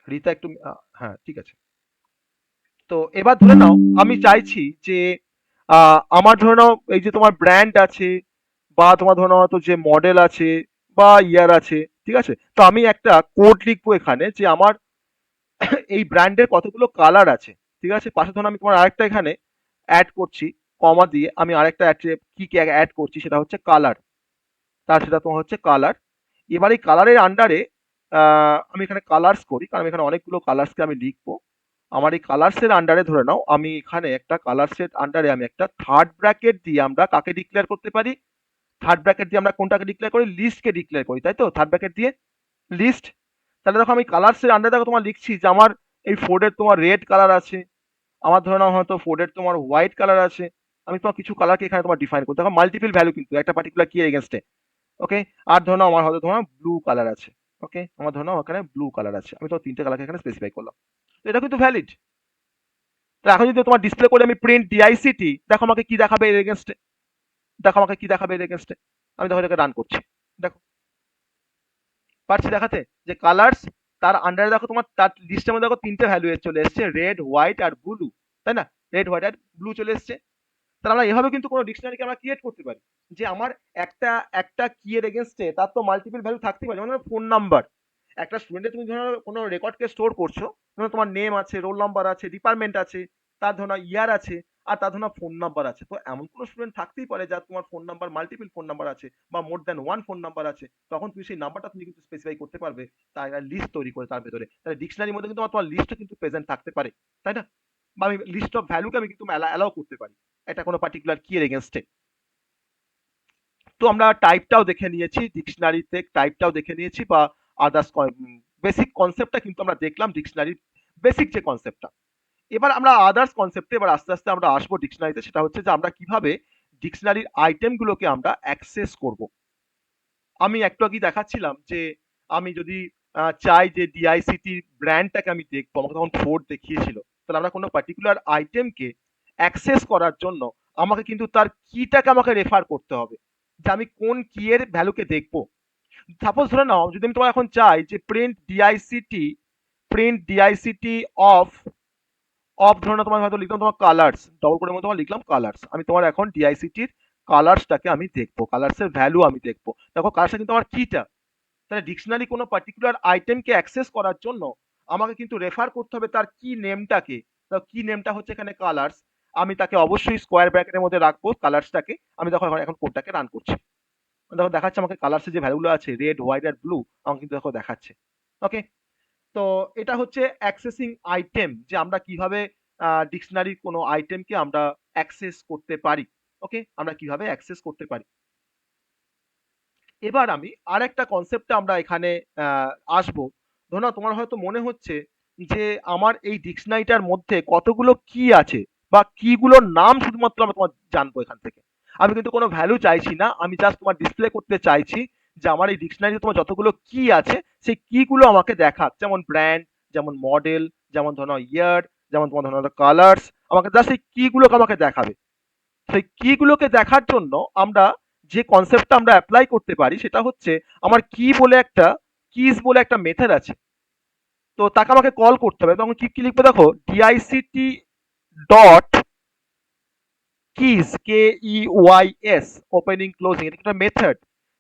রিতা একটু হ্যাঁ ঠিক আছে। তো এবার ধরে নাও আমি চাইছি যে আমার ধরে নাও এই যে তোমার ব্র্যান্ড আছে বা তোমার ধরে নাও হয়তো যে মডেল আছে বা ইয়ার আছে, ঠিক আছে? তো আমি একটা কোড লিখবো এখানে যে আমার এই ব্র্যান্ডের কতগুলো কালার আছে, ঠিক আছে? পাশে ধরো আমি তোমার আরেকটা এখানে অ্যাড করছি, কমা দিয়ে আমি আরেকটা কি অ্যাড করছি, সেটা হচ্ছে কালার। তার সেটা তোমার হচ্ছে কালার। এবার এই কালারের আন্ডারে আমি এখানে কালার্স করি, কারণ এখানে অনেকগুলো কালার্সকে আমি লিখবো। আমার এই কালার্সের আন্ডারে ধরে নাও আমি এখানে একটা কালার্সের আন্ডারে আমি একটা থার্ড ব্র্যাকেট দিয়ে আমরা কাকে ডিক্লেয়ার করতে পারি? থার্ড ব্র্যাকেট দিয়ে আমরা কোনটাকে ডিক্লেয়ার করি? লিস্টকে ডিক্লেয়ার করি, তাই তো? থার্ড ব্র্যাকেট দিয়ে লিস্ট। তাহলে দেখো আমি কালার্সের আন্ডারে দেখো তোমার লিখছি যে আমার এই ফোর্ডের তোমার রেড কালার আছে, আমার ধরে নাও হয়তো ফোর্ডের তোমার হোয়াইট কালার আছে। আমি তোমার কিছু কালারকে এখানে তোমার ডিফাইন করতে, দেখো মাল্টিপল ভ্যালু কিন্তু একটা পার্টিকুলার কি এগেনস্টে। ওকে, আর ধরে নাও আমার হয়তো তোমার ব্লু কালার আছে। ওকে, আমার ধরে নাও এখানে ব্লু কালার আছে, আমি তো তিনটে কালারকে এখানে স্পেসিফাই করলাম। তো এটা কিন্তু ভ্যালিড। তো এখন যদি তোমার ডিসপ্লে করে আমি প্রিন্ট ডিআইসিটি, দেখো আমাকে কি দেখাবে এর এগেনস্টে, দেখো আমাকে কি দেখাবে এর এগেনস্টে। আমি দেখো এটাকে রান করছি, দেখো পারছি দেখাতে যে কালার্স, তার আন্ডারে দেখো তোমার তার লিস্টের মধ্যে দেখো তিনটে ভ্যালু চলে এসছে, রেড হোয়াইট আর ব্লু, তাই না? রেড হোয়াইট আর ব্লু চলে এসছে। তাহলে আমরা এভাবে কিন্তু কোনো ডিকশনারিকে আমরা ক্রিয়েট করতে পারি যে আমার একটা একটা কি এর এগেনস্টে তার তো মাল্টিপল ভ্যালু থাকতেই পারে। যেমন ফোন নাম্বার, একটা স্টুডেন্টের তুমি ধরো কোনো রেকর্ডকে স্টোর করছো, ধরো তোমার নেম আছে, রোল নাম্বার আছে, ডিপার্টমেন্ট আছে, তার ধরো ইয়ার আছে, আর তার ধরো ফোন নাম্বার আছে। তো এমন কোনো স্টুডেন্ট থাকতেই পারে যার তোমার phone number multiple phone number আছে বা more than one phone number আছে। তখন তুমি সেই নাম্বারটা তুমি কিন্তু স্পেসিফাই করতে পারবে তার লিস্ট তৈরি করে তার ভেতরে। তাহলে ডিকশনারির মধ্যে কিন্তু তোমার লিস্টও কিন্তু প্রেজেন্ট থাকতে পারে, তাই না? বা আমি লিস্ট অফ ভ্যালুকে আমি কিন্তু অ্যালাউ করতে পারি এটা কোনো পার্টিকুলার কি এর এগেনস্টে। তো আমরা টাইপটাও দেখে নিয়েছি, ডিকশনারিতে টাইপটাও দেখে নিয়েছি বা আদার্স বেসিক কনসেপ্টটা কিন্তু আমরা দেখলাম ডিকশনারির বেসিক যে কনসেপ্টটা। এবার আমরা আদার্স কনসেপ্টে এবার আস্তে আস্তে আমরা আসবো ডিকশনারিতে, সেটা হচ্ছে যে আমরা কিভাবে ডিকশনারির আইটেমগুলোকে আমরা অ্যাক্সেস করব। আমি একটু আগেই দেখাচ্ছিলাম যে আমি যদি চাই যে ডিআইসিটি ব্র্যান্ডটাকে আমি দেখবো, আমাকে তখন ফোর্ড দেখিয়েছিল। তাহলে আমরা কোনো পার্টিকুলার আইটেমকে অ্যাক্সেস করার জন্য আমাকে কিন্তু তার কিটাকে আমাকে রেফার করতে হবে যে আমি কোন কি এর ভ্যালুকে দেখবো। সাপোজ ধরে নাও যদি আমি তোমার এখন চাই যে প্রিন্ট ডিআইসিটি অফ অফ ধরে নাও তোমার হয়তো লিখলাম তোমার কালার্স, ডবল করে তোমার লিখলাম কালার্স। আমি তোমার এখন ডিআইসিটির কালার্সটাকে আমি দেখবো, কালার্সের ভ্যালু আমি দেখবো। দেখো কালার্সটা কিন্তু আমার কিটা। তাহলে ডিকশনারি কোনো পার্টিকুলার আইটেমকে অ্যাক্সেস করার জন্য আমাকে কিন্তু রেফার করতে হবে তার কি নেমটাকে। তো কি নেমটা হচ্ছে এখানে কালার্স। আমি তাকে অবশ্যই স্কোয়ার ব্র্যাকেটের মধ্যে রাখবো কালার্সটাকে। আমি দেখো এখন কোডটাকে রান করছি, দেখো দেখাচ্ছে আমাকে কালার্সের যে ভ্যালুগুলো আছে রেড হোয়াইট আর ব্লু আমাকে কিন্তু দেখো দেখাচ্ছে। ওকে, তো এটা হচ্ছে অ্যাক্সেসিং আইটেম, যে আমরা কিভাবে ডিকশনারির কোনো আইটেমকে আমরা অ্যাক্সেস করতে পারি। ওকে, আমরা কিভাবে অ্যাক্সেস করতে পারি। এবার আমি আরেকটা কনসেপ্টে আমরা এখানে আসবো। ধরো না তোমার হয়তো মনে হচ্ছে যে আমার এই ডিকশনারিটার মধ্যে কতগুলো কি আছে বা কিগুলোর নাম শুধুমাত্র আমি তোমার জানবো এখান থেকে। আমি কিন্তু কোনো ভ্যালু চাইছি না, আমি জাস্ট তোমার ডিসপ্লে করতে চাইছি যে আমার এই ডিকশনারিতে তোমার যতগুলো কি আছে সেই কিগুলো আমাকে দেখাক, যেমন ব্র্যান্ড, যেমন মডেল, যেমন ধরো ইয়ার, যেমন তোমার ধরো কালার্স, আমাকে জাস্ট এই কিগুলোকে আমাকে দেখাবে। সেই কিগুলোকে দেখার জন্য আমরা যে কনসেপ্টটা আমরা অ্যাপ্লাই করতে পারি সেটা হচ্ছে আমার কি বলে একটা কিজ বলে একটা মেথড আছে। তো তাকে আমাকে কল করতে হবে। তখন কি লিখবো দেখো, DICT dot keys, K E Y S, opening closing, এটা একটা মেথড।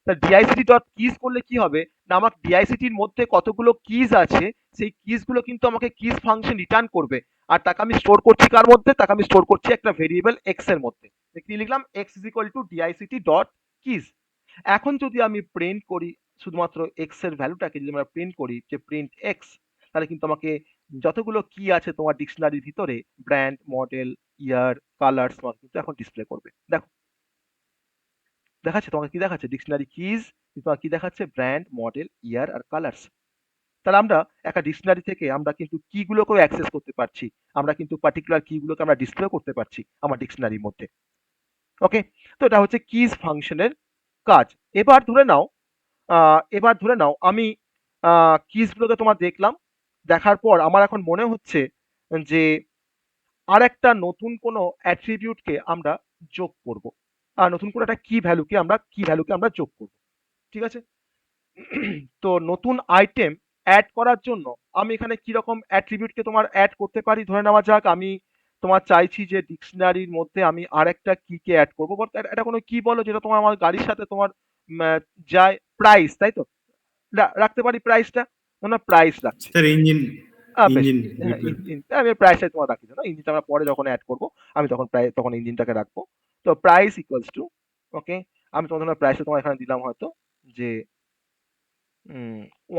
তা ডিআইসিটি ডট কিজ করলে কি হবে না, আমার ডিআইসিটির মধ্যে কতগুলো কিজ আছে সেই কিজগুলো কিন্তু আমাকে কিজ ফাংশন রিটার্ন করবে। আর তাকে আমি স্টোর করছি কার মধ্যে, তাকে আমি স্টোর করছি একটা ভেরিয়েবল এক্স এর মধ্যে। কি লিখলাম, x is equal to DICT dot keys. এখন যদি আমি প্রিন্ট করি শুধুমাত্র এক্স এর ভ্যালুটাকে যদি আমরা প্রিন্ট করি যে প্রিন্ট এক্স, তাহলে কিন্তু আমাকে যতগুলো কি আছে তোমার ডিকশনারির ভিতরে ব্র্যান্ড, মডেল, ইয়ার, কালার্স তোমাকে কিন্তু এখন ডিসপ্লে করবে। দেখো দেখাচ্ছে তোমাকে কি দেখাচ্ছে, ডিকশনারি কিজ তোমাকে কি দেখাচ্ছে, ব্র্যান্ড, মডেল, ইয়ার আর কালার্স। তাহলে আমরা একটা ডিকশনারি থেকে আমরা কিন্তু কি গুলোকেও অ্যাক্সেস করতে পারছি, আমরা কিন্তু পার্টিকুলার কি গুলোকে আমরা ডিসপ্লে করতে পারছি আমার ডিকশনারির মধ্যে। ওকে, তো এটা হচ্ছে কিজ ফাংশনের কাজ। এবার ধরে নাও আমি কিজ গুলোকে তোমার দেখলাম, দেখার পর আমার এখন মনে হচ্ছে যে আর একটা নতুন কোনো অ্যাট্রিবিউটকে আমরা যোগ করব, আর নতুন করে একটা কি ভ্যালুকে আমরা যোগ করব। ঠিক আছে, তো নতুন আইটেম অ্যাড করার জন্য আমি এখানে কিরকম অ্যাট্রিবিউটকে তোমার অ্যাড করতে পারি। ধরে নেওয়া যাক আমি তোমার চাইছি যে ডিকশনারির মধ্যে আমি আরেকটা কি অ্যাড করবো, বল এটা কোনো কি বলো যেটা তোমার আমার গাড়ির সাথে তোমার যায়, প্রাইস, তাই তো? রাখতে পারি প্রাইসটা, না প্রাইস রাখছি। স্যার ইঞ্জিন বেশ, ইঞ্জিন হ্যাঁ, রিপেয়ার। আমি প্রাইসটাই তোমার রাখি না, ইঞ্জিনটা আমরা পরে যখন অ্যাড করবো আমি তখন তখন ইঞ্জিনটাকে রাখবো। তো প্রাইস ইকুয়ালস টু, ওকে, আমি তোমার ধরো প্রাইসটা তোমার এখানে দিলাম হয়তো যে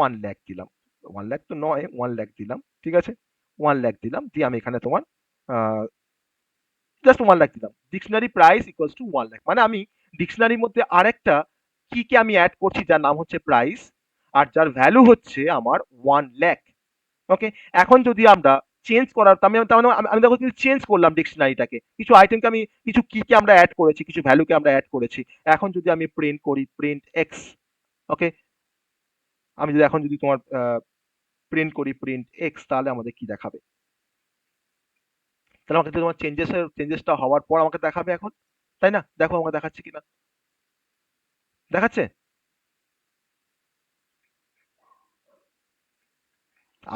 1 লাখ দিলাম, 1 লাখ তো নয়, 1 লাখ দিলাম, ঠিক আছে, 1 লাখ দিলাম, দিয়ে আমি এখানে তোমার জাস্ট 1 লাখ দিলাম। Dictionary price equals to 1 lakh, মানে আমি ডিকশনারির মধ্যে আরেকটা কি আমি অ্যাড করছি যার নাম হচ্ছে প্রাইস, আর যার ভ্যালু হচ্ছে আমার 1 লাখ। ওকে, এখন যদি আমরা চেঞ্জ করার, তার মানে আমি দেখো কিন্তু চেঞ্জ করলাম ডিকশনারিটাকে, কিছু আইটেমকে আমি কিছু কি আমরা অ্যাড করেছি, কিছু ভ্যালুকে আমরা অ্যাড করেছি। এখন যদি আমি প্রিন্ট করি প্রিন্ট এক্স, ওকে, আমি যদি এখন যদি তোমার প্রিন্ট করি প্রিন্ট এক্স, তাহলে আমাদের কি দেখাবে? তাহলে আমাকে তোমার চেঞ্জেসটা হওয়ার পর আমাকে দেখাবে এখন, তাই না? দেখো আমাকে দেখাচ্ছে কিনা, দেখাচ্ছে?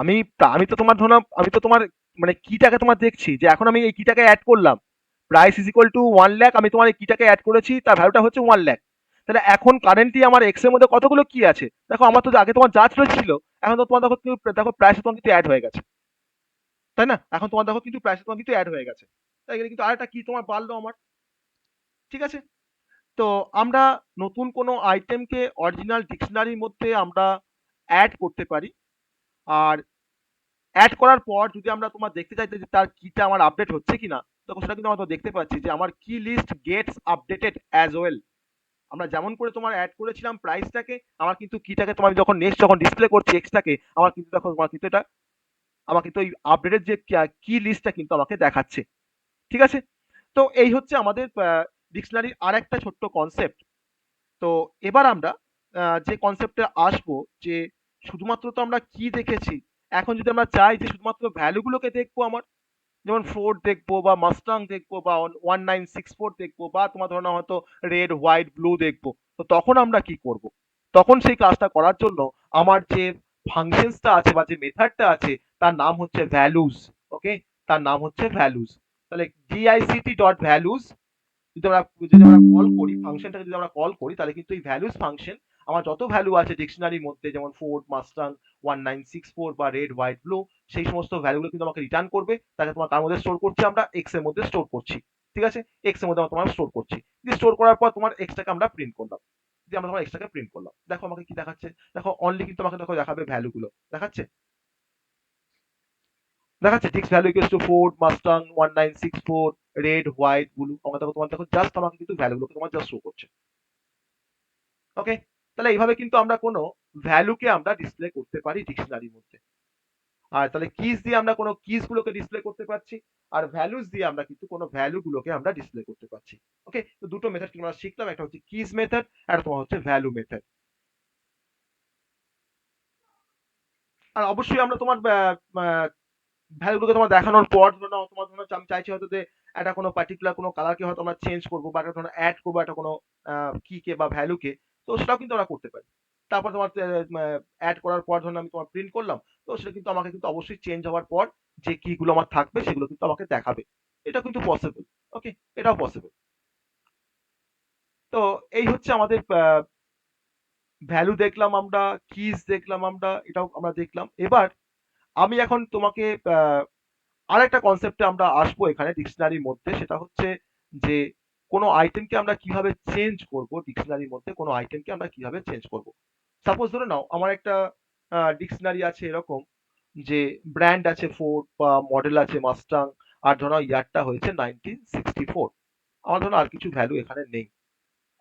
আমি আমি তো তোমার ধরো আমি তো তোমার মানে কিটাকে তোমার দেখছি যে এখন আমি এই কিটাকে অ্যাড করলাম, price is equal two 1 lakh, আমি তোমার এই কিটাকে অ্যাড করেছি, তার ভ্যালুটা হচ্ছে 1 লাখ। তাহলে এখন কারেন্টলি আমার এক্স এর মধ্যে কতগুলো কি আছে? দেখো আমার তো আগে তোমার যা ছিল, এখন তো তোমার দেখো দেখো প্রাইস তোমার কিন্তু অ্যাড হয়ে গেছে, তাই না? এখন তোমার দেখো কিন্তু প্রাইস তোমার কিন্তু অ্যাড হয়ে গেছে, তাই এখানে কিন্তু আরেকটা কি তোমার বাড়লো আমার, ঠিক আছে? তো আমরা নতুন কোনো আইটেমকে অরিজিনাল ডিকশনারির মধ্যে আমরা অ্যাড করতে পারি, আর অ্যাড করার পর যদি আমরা তোমার দেখতে চাই যে তার কিটা আমার আপডেট হচ্ছে কিনা, তখন সেটা কিন্তু আমরা তো দেখতে পাচ্ছি যে আমার কি list gets updated as well. আমরা যেমন করে তোমার অ্যাড করেছিলাম প্রাইসটাকে, আমার কিন্তু কিটাকে তোমার যখন নেক্সট যখন ডিসপ্লে করছি এক্সটাকে, আমার কিন্তু দেখো তোমার কিন্তু এটা আমার কিন্তু ওই আপডেটেড যে কি লিস্টটা কিন্তু আমাকে দেখাচ্ছে, ঠিক আছে? তো এই হচ্ছে আমাদের ডিকশনারির আর একটা ছোট্ট কনসেপ্ট। তো এবার আমরা যে কনসেপ্টে আসবো, যে শুধুমাত্র তো আমরা কি দেখেছি, এখন যদি আমরা চাই যে শুধুমাত্র ভ্যালুগুলোকে দেখবো আমার, যেমন ফোর্ড দেখবো বা মাস্টাং দেখবো বা 1964 দেখবো বা তোমার ধরো না হয়তো রেড হোয়াইট ব্লু দেখবো, তো তখন আমরা কি করব? তখন সেই কাজটা করার জন্য আমার যে ফাংশনসটা আছে বা যে মেথডটা আছে তার নাম হচ্ছে ভ্যালুজ, ওকে, তার নাম হচ্ছে ভ্যালুজ। তাহলে ডিআইসিটি ডট ভ্যালুজ যদি আমরা কল করি, ফাংশনটাকে যদি আমরা কল করি, তাহলে কিন্তু এই ভ্যালুজ ফাংশন আমার যত ভ্যালু আছে ডিকশনারির মধ্যে, যেমন ফোর্ড মাস্টাং 1964 বা রেড হোয়াইট ব্লু, সেই সমস্ত ভ্যালুগুলো কিন্তু আমাকে রিটার্ন করবে। তাকে তোমার কার মধ্যে স্টোর করছি, আমরা এক্স এর মধ্যে স্টোর করছি, ঠিক আছে? এক্স এর মধ্যে আমরা তোমার স্টোর করছি, দিয়ে স্টোর করার পর তোমার এক্সটাকে আমরা প্রিন্ট করলাম, দিয়ে আমরা তোমার এক্সটাকে প্রিন্ট করলাম। দেখো আমাকে কি দেখাচ্ছে, দেখো অনলি কিন্তু আমাকে দেখো দেখাবে ভ্যালুগুলো দেখাচ্ছে, দেখাচ্ছে ডিক্স value equals to Ford Mustang 1964 red white blue, আমাকে দেখো তোমার দেখো জাস্ট আমাকে কিন্তু ভ্যালুগুলোকে তোমার জাস্ট শো করছে, ওকে? তাহলে এইভাবে কিন্তু আমরা কোনো ভ্যালুকে আমরা ডিসপ্লে করতে পারি ডিকশনারির মধ্যে। আর তাহলে কিজ দিয়ে আমরা কোনো কিজ গুলোকে ডিসপ্লে করতে পারছি, আর ভ্যালুজ দিয়ে আমরা কিন্তু কোনো ভ্যালু গুলোকে আমরা ডিসপ্লে করতে পারছি, ওকে? তো দুটো মেথড আমরা শিখলাম, একটা হচ্ছে কিজ মেথড, আর তোমার হচ্ছে ভ্যালু মেথড। আর অবশ্যই আমরা তোমার ভ্যালুগুলোকে তোমার দেখানোর পর ধরো নাও তোমার ধরো আমি চাইছি হয়তো যে একটা কোনো পার্টিকুলার কোনো কালারকে হয়তো আমরা চেঞ্জ করবো বা একটা ধরো অ্যাড করবো একটা কোনো কি কে বা ভ্যালুকে, তো সেটাও কিন্তু আমরা করতে পারি। তারপর তোমার অ্যাড করার পর ধরুন আমি তোমার প্রিন্ট করলাম, তো সেটা কিন্তু আমাকে কিন্তু অবশ্যই চেঞ্জ হওয়ার পর যে কি গুলো আমার থাকবে সেগুলো কিন্তু আমাকে দেখাবে। এটা কিন্তু পসিবল, ওকে, এটাও পসিবল। তো এই হচ্ছে আমাদের ভ্যালু দেখলাম আমরা, কিজ দেখলাম আমরা, এটাও আমরা দেখলাম। এবার আমি এখন তোমাকে আরেকটা কনসেপ্টে আমরা আসবো এখানে ডিকশনারির মধ্যে, সেটা হচ্ছে যে কোনো আইটেমকে আমরা কিভাবে চেঞ্জ করব, ডিকশনারির মধ্যে কোনো আইটেমকে আমরা কিভাবে চেঞ্জ করব। সাপোজ ধরে নাও আমার একটা ডিকশনারি আছে এরকম যে ব্র্যান্ড আছে ফোর্ড বা মডেল আছে মাস্টাং, আর ধরো ইয়ারটা হয়েছে 1964, আমার ধরো আর কিছু ভ্যালু এখানে নেই,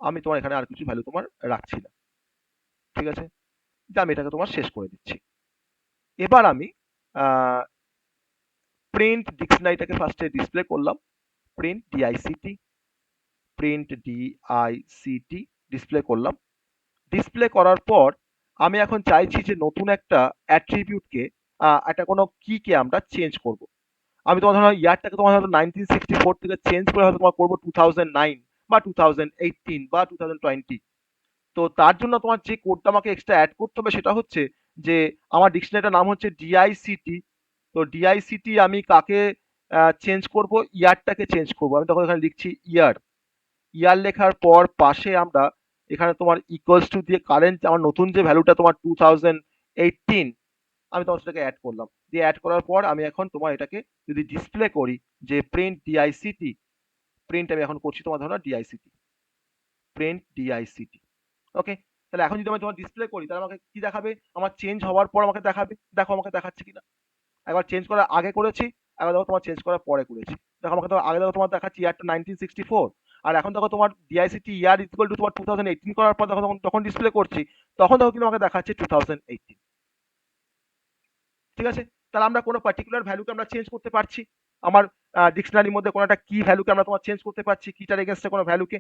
আমি তোমার এখানে আর কিছু ভ্যালু তোমার রাখছি না, ঠিক আছে? যে আমি এটাকে তোমার শেষ করে দিচ্ছি। এবার আমি প্রিন্ট ডিকশনারিটাকে ফার্স্টে ডিসপ্লে করলাম, প্রিন্ট ডিআইসিটি, প্রিন্ট ডিআইসিটি ডিসপ্লে করলাম। ডিসপ্লে করার পর আমি এখন চাইছি যে নতুন একটা অ্যাট্রিবিউটকে একটা কোনো কিকে আমরা চেঞ্জ করব। আমি তোমার ধরো ইয়ারটাকে তোমার হয়তো 1964 থেকে চেঞ্জ করে হয়তো তোমার করবো 2009 বা 2018 বা 2020। তো তার জন্য তোমার যে কোডটা আমাকে এক্সট্রা অ্যাড করতে হবে সেটা হচ্ছে যে আমার ডিকশনারিটার নাম হচ্ছে ডিআইসিটি। তো ডিআইসিটি আমি কাকে চেঞ্জ করব, ইয়ারটাকে চেঞ্জ করব। আমি তখন এখানে লিখছি ইয়ার। ইয়ার লেখার পর পাশে আমরা এখানে তোমার ইকুয়ালস টু দিয়ে কারেন্ট আমার নতুন যে ভ্যালুটা তোমার 2018, আমি তোমার সেটাকে অ্যাড করলাম। দিয়ে অ্যাড করার পর আমি এখন তোমার এটাকে যদি ডিসপ্লে করি যে প্রিন্ট ডিআইসিটি, প্রিন্ট আমি এখন করছি তোমার ধরো ডিআইসিটি, প্রিন্ট ডিআইসিটি। ওকে, তাহলে এখন যদি আমি তোমার ডিসপ্লে করি তাহলে আমাকে কি দেখাবে, আমার চেঞ্জ হওয়ার পর আমাকে দেখাবে। দেখো আমাকে দেখাচ্ছে কিনা। একবার চেঞ্জ করার আগে করেছি, একবার দেখো তোমার চেঞ্জ করার পরে করেছি। দেখো আমাকে তো আগে দেখো তোমার দেখাচ্ছি ইয়ারটা 1964, আর এখন দেখো তোমার ডিআইসিটি ইয়ার ইকুয়াল টু তোমার 2018 করার পর দেখো তখন ডিসপ্লে করছি, তখন দেখো কিন্তু আমাকে দেখাচ্ছে 2018। ঠিক আছে, তাহলে আমরা কোনো পার্টিকুলার ভ্যালুকে আমরা চেঞ্জ করতে পারছি। আমার ডিকশনারির মধ্যে কোনো একটা কি ভ্যালুকে আমরা তোমার চেঞ্জ করতে পারছি, কিটার এগেনস্টে কোনো ভ্যালুকে।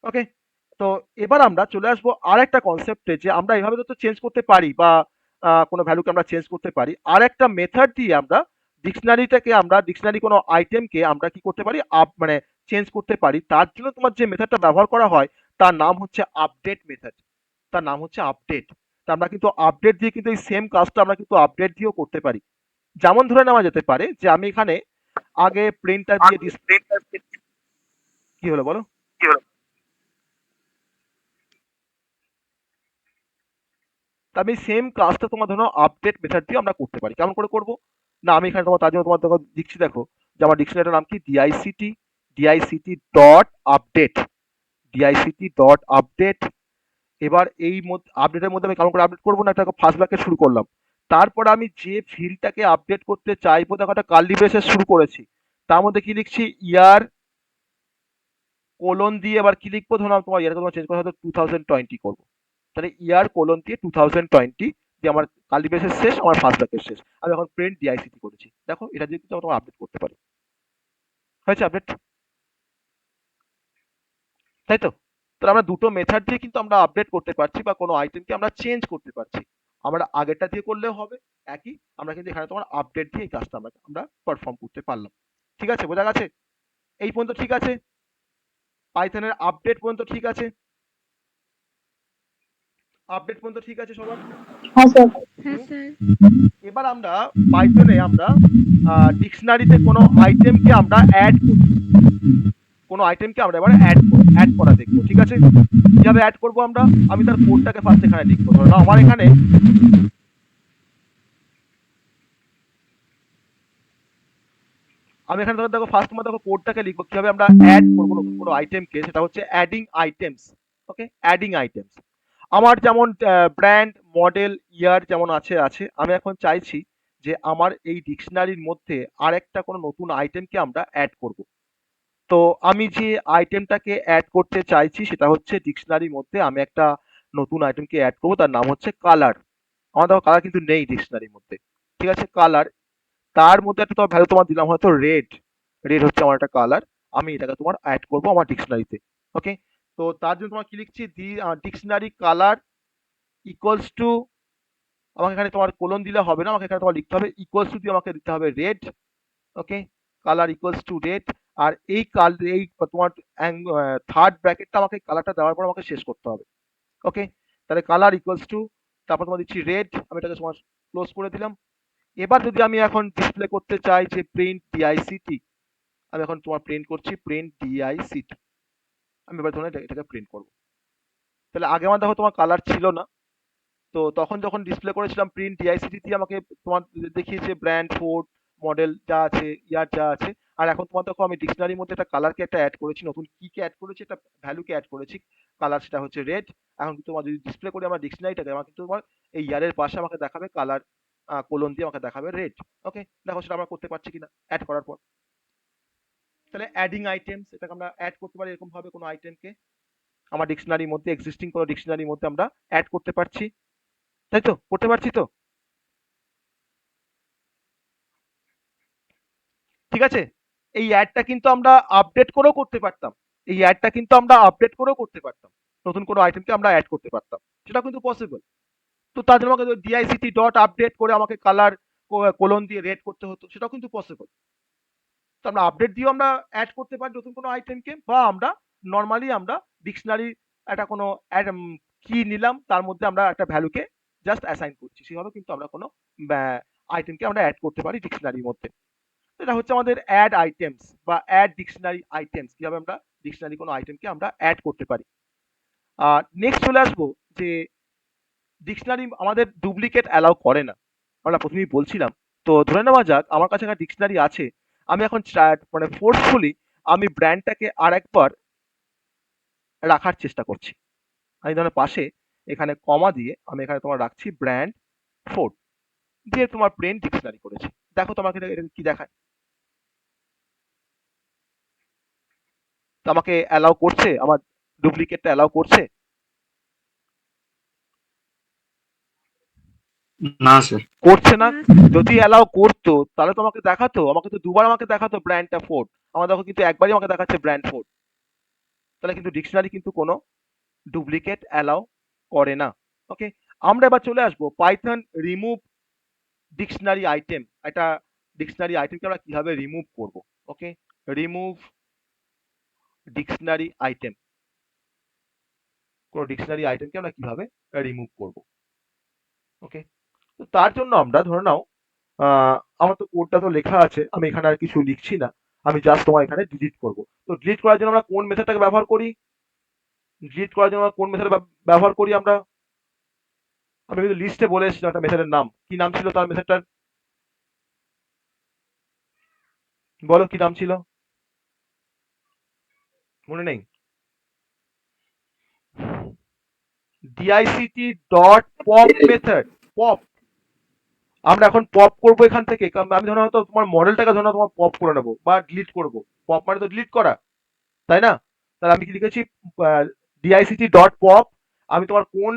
ওকে, তো এবার আমরা চলে আসবো আর একটা কনসেপ্টে, যে আমরা এইভাবে তো চেঞ্জ করতে পারি বা কোনো ভ্যালুকে আমরা চেঞ্জ করতে পারি। আর একটা মেথড দিয়ে আমরা ডিকশনারি কোনো আইটেমকে আমরা কি করতে পারি, মানে চেঞ্জ করতে পারি। তার জন্য তোমার যে মেথডটা ব্যবহার করা হয় তার নাম হচ্ছে আপডেট মেথড, তার নাম হচ্ছে আপডেট। তা আমরা কিন্তু আপডেট দিয়ে কিন্তু এই সেম কাজটা আমরা কিন্তু আপডেট দিয়েও করতে পারি। যেমন ধরে নেওয়া যেতে পারে যে আমি এখানে আগে প্রিন্টার দিয়ে ডিসপ্লে, কি হলো বলো? তা আমি সেম কাজটা তোমার ধরো আপডেট মেথড দিয়ে আমরা করতে পারি। কেমন করে করব না, আমি এখানে তোমার তার জন্য তোমার দেখো দিচ্ছি, দেখো যে আমার ডিকশনারিটার নাম কি ডিআইসিটি, ডিআইসিটি ডট আপডেট, ডিআইসিটি ডট আপডেট। এবার এই আপডেটের মধ্যে আমি কেমন করে আপডেট করবো না, একটা ফার্স্ট ব্র্যাকেট শুরু করলাম। তারপর আমি যে ফিল্ডটাকে আপডেট করতে চাইবো দেখো একটা কার্লি ব্রেসেস শুরু করেছি, তার মধ্যে কি লিখছি ইয়ার কোলন দিয়ে এবার কি লিখবো, ধরো তোমার ইয়ারকে তোমার চেঞ্জ করা হয়তো 2020 করবো, তাহলে ইয়ার কোলন দিয়ে 2020 দিয়ে আমার কার্লি ব্রেসেস শেষ, আমার ফার্স্ট ব্র্যাকেট শেষ। আমি এখন প্রিন্ট ডিআইসিটি করেছি, দেখো এটা দিয়ে কিন্তু তোমার আপডেট করতে পারি। হয়েছে আপডেট, তাই তো? তাহলে আমরা দুটো মেথড দিয়ে কিন্তু আমরা আপডেট করতে পারছি বা কোনো আইটেমকে আমরা চেঞ্জ করতে পারছি। আমরা আগেরটা দিয়ে করলেও হবে একই, আমরা কিন্তু এখানে তোমার আপডেট দিয়ে এই কাজটা আমরা পারফর্ম করতে পারলাম। ঠিক আছে, বোঝা গেছে? এই পর্যন্ত ঠিক আছে? পাইথনের আপডেট পর্যন্ত ঠিক আছে? আপডেট পর্যন্ত ঠিক আছে সবার? হ্যাঁ স্যার। হ্যাঁ স্যার। এবার আমরা পাইথনে আমরা ডিকশনারিতে কোনো আইটেমকে আমরা অ্যাড করি, কোনো আইটেমকে আমরা এবার অ্যাড করা দেখবো। ঠিক আছে, কিভাবে অ্যাড করবো আমরা, আমি তার কোডটাকে ফার্স্ট এখানে লিখবো। ধরো না আমার এখানে দেখো ফার্স্ট তোমার দেখো কোডটাকে লিখবো কিভাবে আমরা অ্যাড করবো নতুন কোনো আইটেমকে, সেটা হচ্ছে অ্যাডিং আইটেমস। ওকে, অ্যাডিং আইটেমস। আমার যেমন ব্র্যান্ড, মডেল, ইয়ার যেমন আছে, আমি এখন চাইছি যে আমার এই ডিকশনারির মধ্যে আরেকটা কোনো নতুন আইটেমকে আমরা অ্যাড করব। তো আমি যে আইটেমটাকে অ্যাড করতে চাইছি সেটা হচ্ছে ডিকশনারির মধ্যে আমি একটা নতুন আইটেমকে অ্যাড করবো, তার নাম হচ্ছে কালার। আমার দেখো কালার কিন্তু নেই ডিকশনারির মধ্যে। ঠিক আছে, কালার, তার মধ্যে একটা তোমার ভ্যালু তোমার দিলাম হয়তো রেড, রেড হচ্ছে আমার একটা কালার, আমি এটাকে তোমার অ্যাড করবো আমার ডিকশনারিতে। ওকে, তো তার জন্য তোমার কি লিখছি, ডিকশনারি কালার ইকুয়ালস টু, আমাকে এখানে তোমার কোলন দিলে হবে না, আমাকে এখানে তোমার লিখতে হবে ইকুয়ালস টু দিয়ে আমাকে দিতে হবে red. Okay, colour equals to red. আর এই তোমার থার্ড ব্র্যাকেটটা আমাকে কালারটা দেওয়ার পর আমাকে শেষ করতে হবে। ওকে, তাহলে কালার ইকুয়ালস টু, তারপর তোমার দিচ্ছি রেড, আমি এটাকে তোমার ক্লোজ করে দিলাম। এবার যদি আমি এখন ডিসপ্লে করতে চাই যে প্রিন্ট ডিআইসিটি, আমি এখন তোমার প্রিন্ট করছি প্রিন্ট ডিআইসিটি, আমি এবার তোমার এটাকে প্রিন্ট করবো। তাহলে আগে আমার দেখো তোমার কালার ছিল না, তো তখন যখন ডিসপ্লে করেছিলাম প্রিন্ট ডিআইসিটি দিয়ে আমাকে তোমার দেখিয়েছে ব্র্যান্ড, ফোর্ড, মডেল যা আছে, ইয়ার যা আছে। আর এখন তোমার দেখো আমি ডিকশনারির মধ্যে একটা কালারকে একটা অ্যাড করেছি, নতুন কিকে অ্যাড করেছি, একটা ভ্যালুকে অ্যাড করেছি, কালার সেটা হচ্ছে রেড। এখন কিন্তু তোমার যদি ডিসপ্লে করি আমার ডিকশনারিটাকে, আমার কিন্তু তোমার এই ইয়ারের পাশে আমাকে দেখাবে কালার কোলন দিয়ে আমাকে দেখাবে রেড। ওকে, দেখো সেটা আমরা করতে পারছি কিনা অ্যাড করার পর। তাহলে অ্যাডিং আইটেমস, এটাকে আমরা অ্যাড করতে পারি এরকম ভাবে কোনো আইটেমকে আমার ডিকশনারির মধ্যে, এক্সিস্টিং কোনো ডিকশনারির মধ্যে আমরা অ্যাড করতে পারছি, তাই তো? করতে পারছি তো? ঠিক আছে, এই অ্যাডটা কিন্তু আমরা আপডেট করেও করতে পারতাম, এই অ্যাডটা কিন্তু আমরা আপডেট করেও করতে পারতাম, নতুন কোনো আইটেমকে আমরা অ্যাড করতে পারতাম, সেটা কিন্তু পসিবল। তো তার জন্য আমাকে ডিআইসিটি ডট আপডেট করে আমাকে কালার কোলন দিয়ে রেড করতে হতো, সেটাও কিন্তু পসিবল। তো আমরা আপডেট দিয়েও আমরা অ্যাড করতে পারি নতুন কোনো আইটেমকে, বা আমরা নর্মালি আমরা ডিকশনারি একটা কোনো কি নিলাম তার মধ্যে আমরা একটা ভ্যালুকে জাস্ট অ্যাসাইন করছি, সেভাবে কিন্তু আমরা কোনো আইটেমকে আমরা অ্যাড করতে পারি ডিকশনারির মধ্যে। এটা হচ্ছে আমাদের অ্যাড আইটেমস বা অ্যাড ডিকশনারি আইটেমস, কিভাবে আমরা ডিকশনারি কোনো আইটেমকে আমরা অ্যাড করতে পারি। আর নেক্সট চলে আসবো যে ডিকশনারি আমাদের ডুপ্লিকেট অ্যালাউ করে না, আমরা প্রথমেই বলছিলাম। তো ধরে নেওয়া যাক আমার কাছে একটা ডিকশনারি আছে, আমি এখন মানে ফোর্সফুলি আমি ব্র্যান্ডটাকে আর একবার রাখার চেষ্টা করছি। আমি ধরনের পাশে এখানে কমা দিয়ে আমি এখানে তোমার রাখছি ব্র্যান্ড ফোর্ড, দিয়ে তোমার প্লেন ডিকশনারি করেছি। দেখো তোমাকে এটা কি দেখায়, তো আমাকে অ্যালাউ করছে, আমার ডুপ্লিকেটটা অ্যালাউ করছে? না স্যার। করছে না। না স্যার। যদি অ্যালাউ করতো তাহলে তো আমাকে দেখাতো, আমাকে তো দুবার আমাকে দেখাতো ব্র্যান্ডটা ফোর্ড, আমার দেখো কিন্তু একবারই আমাকে দেখাচ্ছে ব্র্যান্ড ফোর্ড। তাহলে কিন্তু ডিকশনারি কিন্তু কোনো ডুপ্লিকেট অ্যালাউ করে না। ওকে, আমরা এবার চলে আসবো পাইথন রিমুভ ডিকশনারি আইটেম। একটা ডিকশনারি আইটেমকে আমরা কিভাবে রিমুভ করব। ওকে, রিমুভ ডিকশনারি আইটেম, কোনো ডিকশনারি আইটেমকে আমরা কিভাবে রিমুভ করব। ওকে, তো তার জন্য আমরা ধরে নাও আমার তো কোডটা তো লেখা আছে, আমি এখানে আর কিছু লিখছি না, আমি জাস্ট তোমার এখানে ডিলিট করব। তো ডিলিট করার জন্য আমরা কোন মেথডটাকে ব্যবহার করি? ডিলিট করার জন্য আমরা কোন মেথড ব্যবহার করি আমরা? আমি কিন্তু লিস্টে বলে এসেছিলাম একটা মেথডের নাম, কি নাম ছিল তার মেথডটার? বলো কি নাম ছিল, মনে নেই? dict dot pop method, pop. আমরা এখন পপ করব এখান থেকে, আমি ধরো হয়তো তোমার মডেলটাকে ধরো তোমার পপ করে নেবো বা ডিলিট করব। পপ মানে তো ডিলিট করা, তাই না? তাহলে আমি কি লিখেছি, dict ডট পপ, আমি তোমার কোন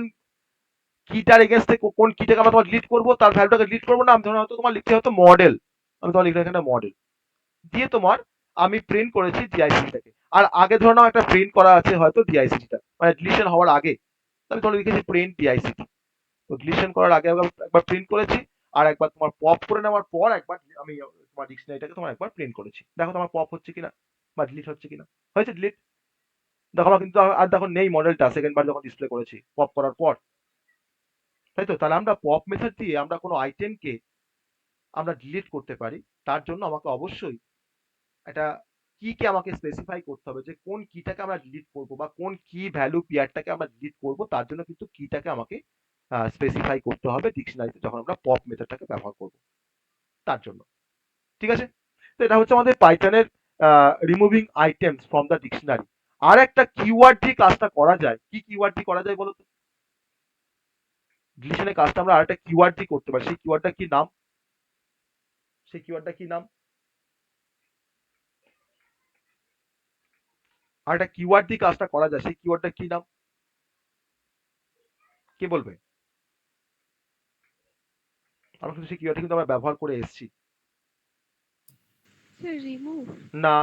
কিটার এগেনস্টে কোন কিটাকে আমরা তোমার ডিলিট করবো, তার ভ্যালুটাকে ডিলিট করবো না, আমি ধরো হয়তো তোমার লিখতে হতো মডেল, আমি তোমার লিখলাম এখানে মডেল, দিয়ে তোমার আমি প্রিন্ট করেছি ডিআইসিটাকে। আর আগে ধরে নাও একটা প্রিন্ট করা আছে হয়তো ডিআইসিটা, মানে ডিলিশন হওয়ার আগে, আমি তোমার লিখেছি প্রিন্ট ডিআইসিটি। তো ডিলিশন করার আগে একবার প্রিন্ট করেছি, আর একবার তোমার পপ করে নেওয়ার পর একবার আমি তোমার ডিকশনারিটাকে তোমার একবার প্রিন্ট করেছি। দেখো তোমার পপ হচ্ছে কিনা বা ডিলিট হচ্ছে কিনা। হয়েছে ডিলিট। দেখো আমার কিন্তু আর দেখো নেই মডেলটা, সেকেন্ড বার যখন ডিসপ্লে করেছি পপ করার পর, তাই তো? তাহলে আমরা পপ মেথড দিয়ে আমরা কোনো আইটেমকে আমরা ডিলিট করতে পারি। তার জন্য আমাকে অবশ্যই একটা কি আমাকে স্পেসিফাই করতে হবে, যে কোন কিটাকে আমরা ডিলিট করব বা কোন কি ভ্যালু পেয়ারটাকে আমরা ডিলিট করব, তার জন্য কিন্তু কিটাকে আমাকে স্পেসিফাই করতে হবে ডিকশনারিতে যখন আমরা পপ মেথডটাকে ব্যবহার করব তার জন্য। ঠিক আছে, তো এটা হচ্ছে আমাদের পাইথনের removing items from the dictionary. আর একটা কিওয়ার্ড দিয়ে কাজটা করা যায়, কি কিওয়ার্ড দিয়ে করা যায় বলো তো? ডিলিশনের কাজটা আমরা আরেকটা কিওয়ার্ড দিয়ে করতে পারি, সেই কিওয়ার্ডটা কি নাম? সেই কিওয়ার্ডটা কি নাম? আর একটা কিওয়ার্ড দিয়ে কাজটা করা যায়, সেই কিওয়ার্ডটা কি নাম? কে বলবে? আমরা কিন্তু সেই কিওয়ার্ডটা কিন্তু আমরা ব্যবহার করে এসেছি। Sir remove. না,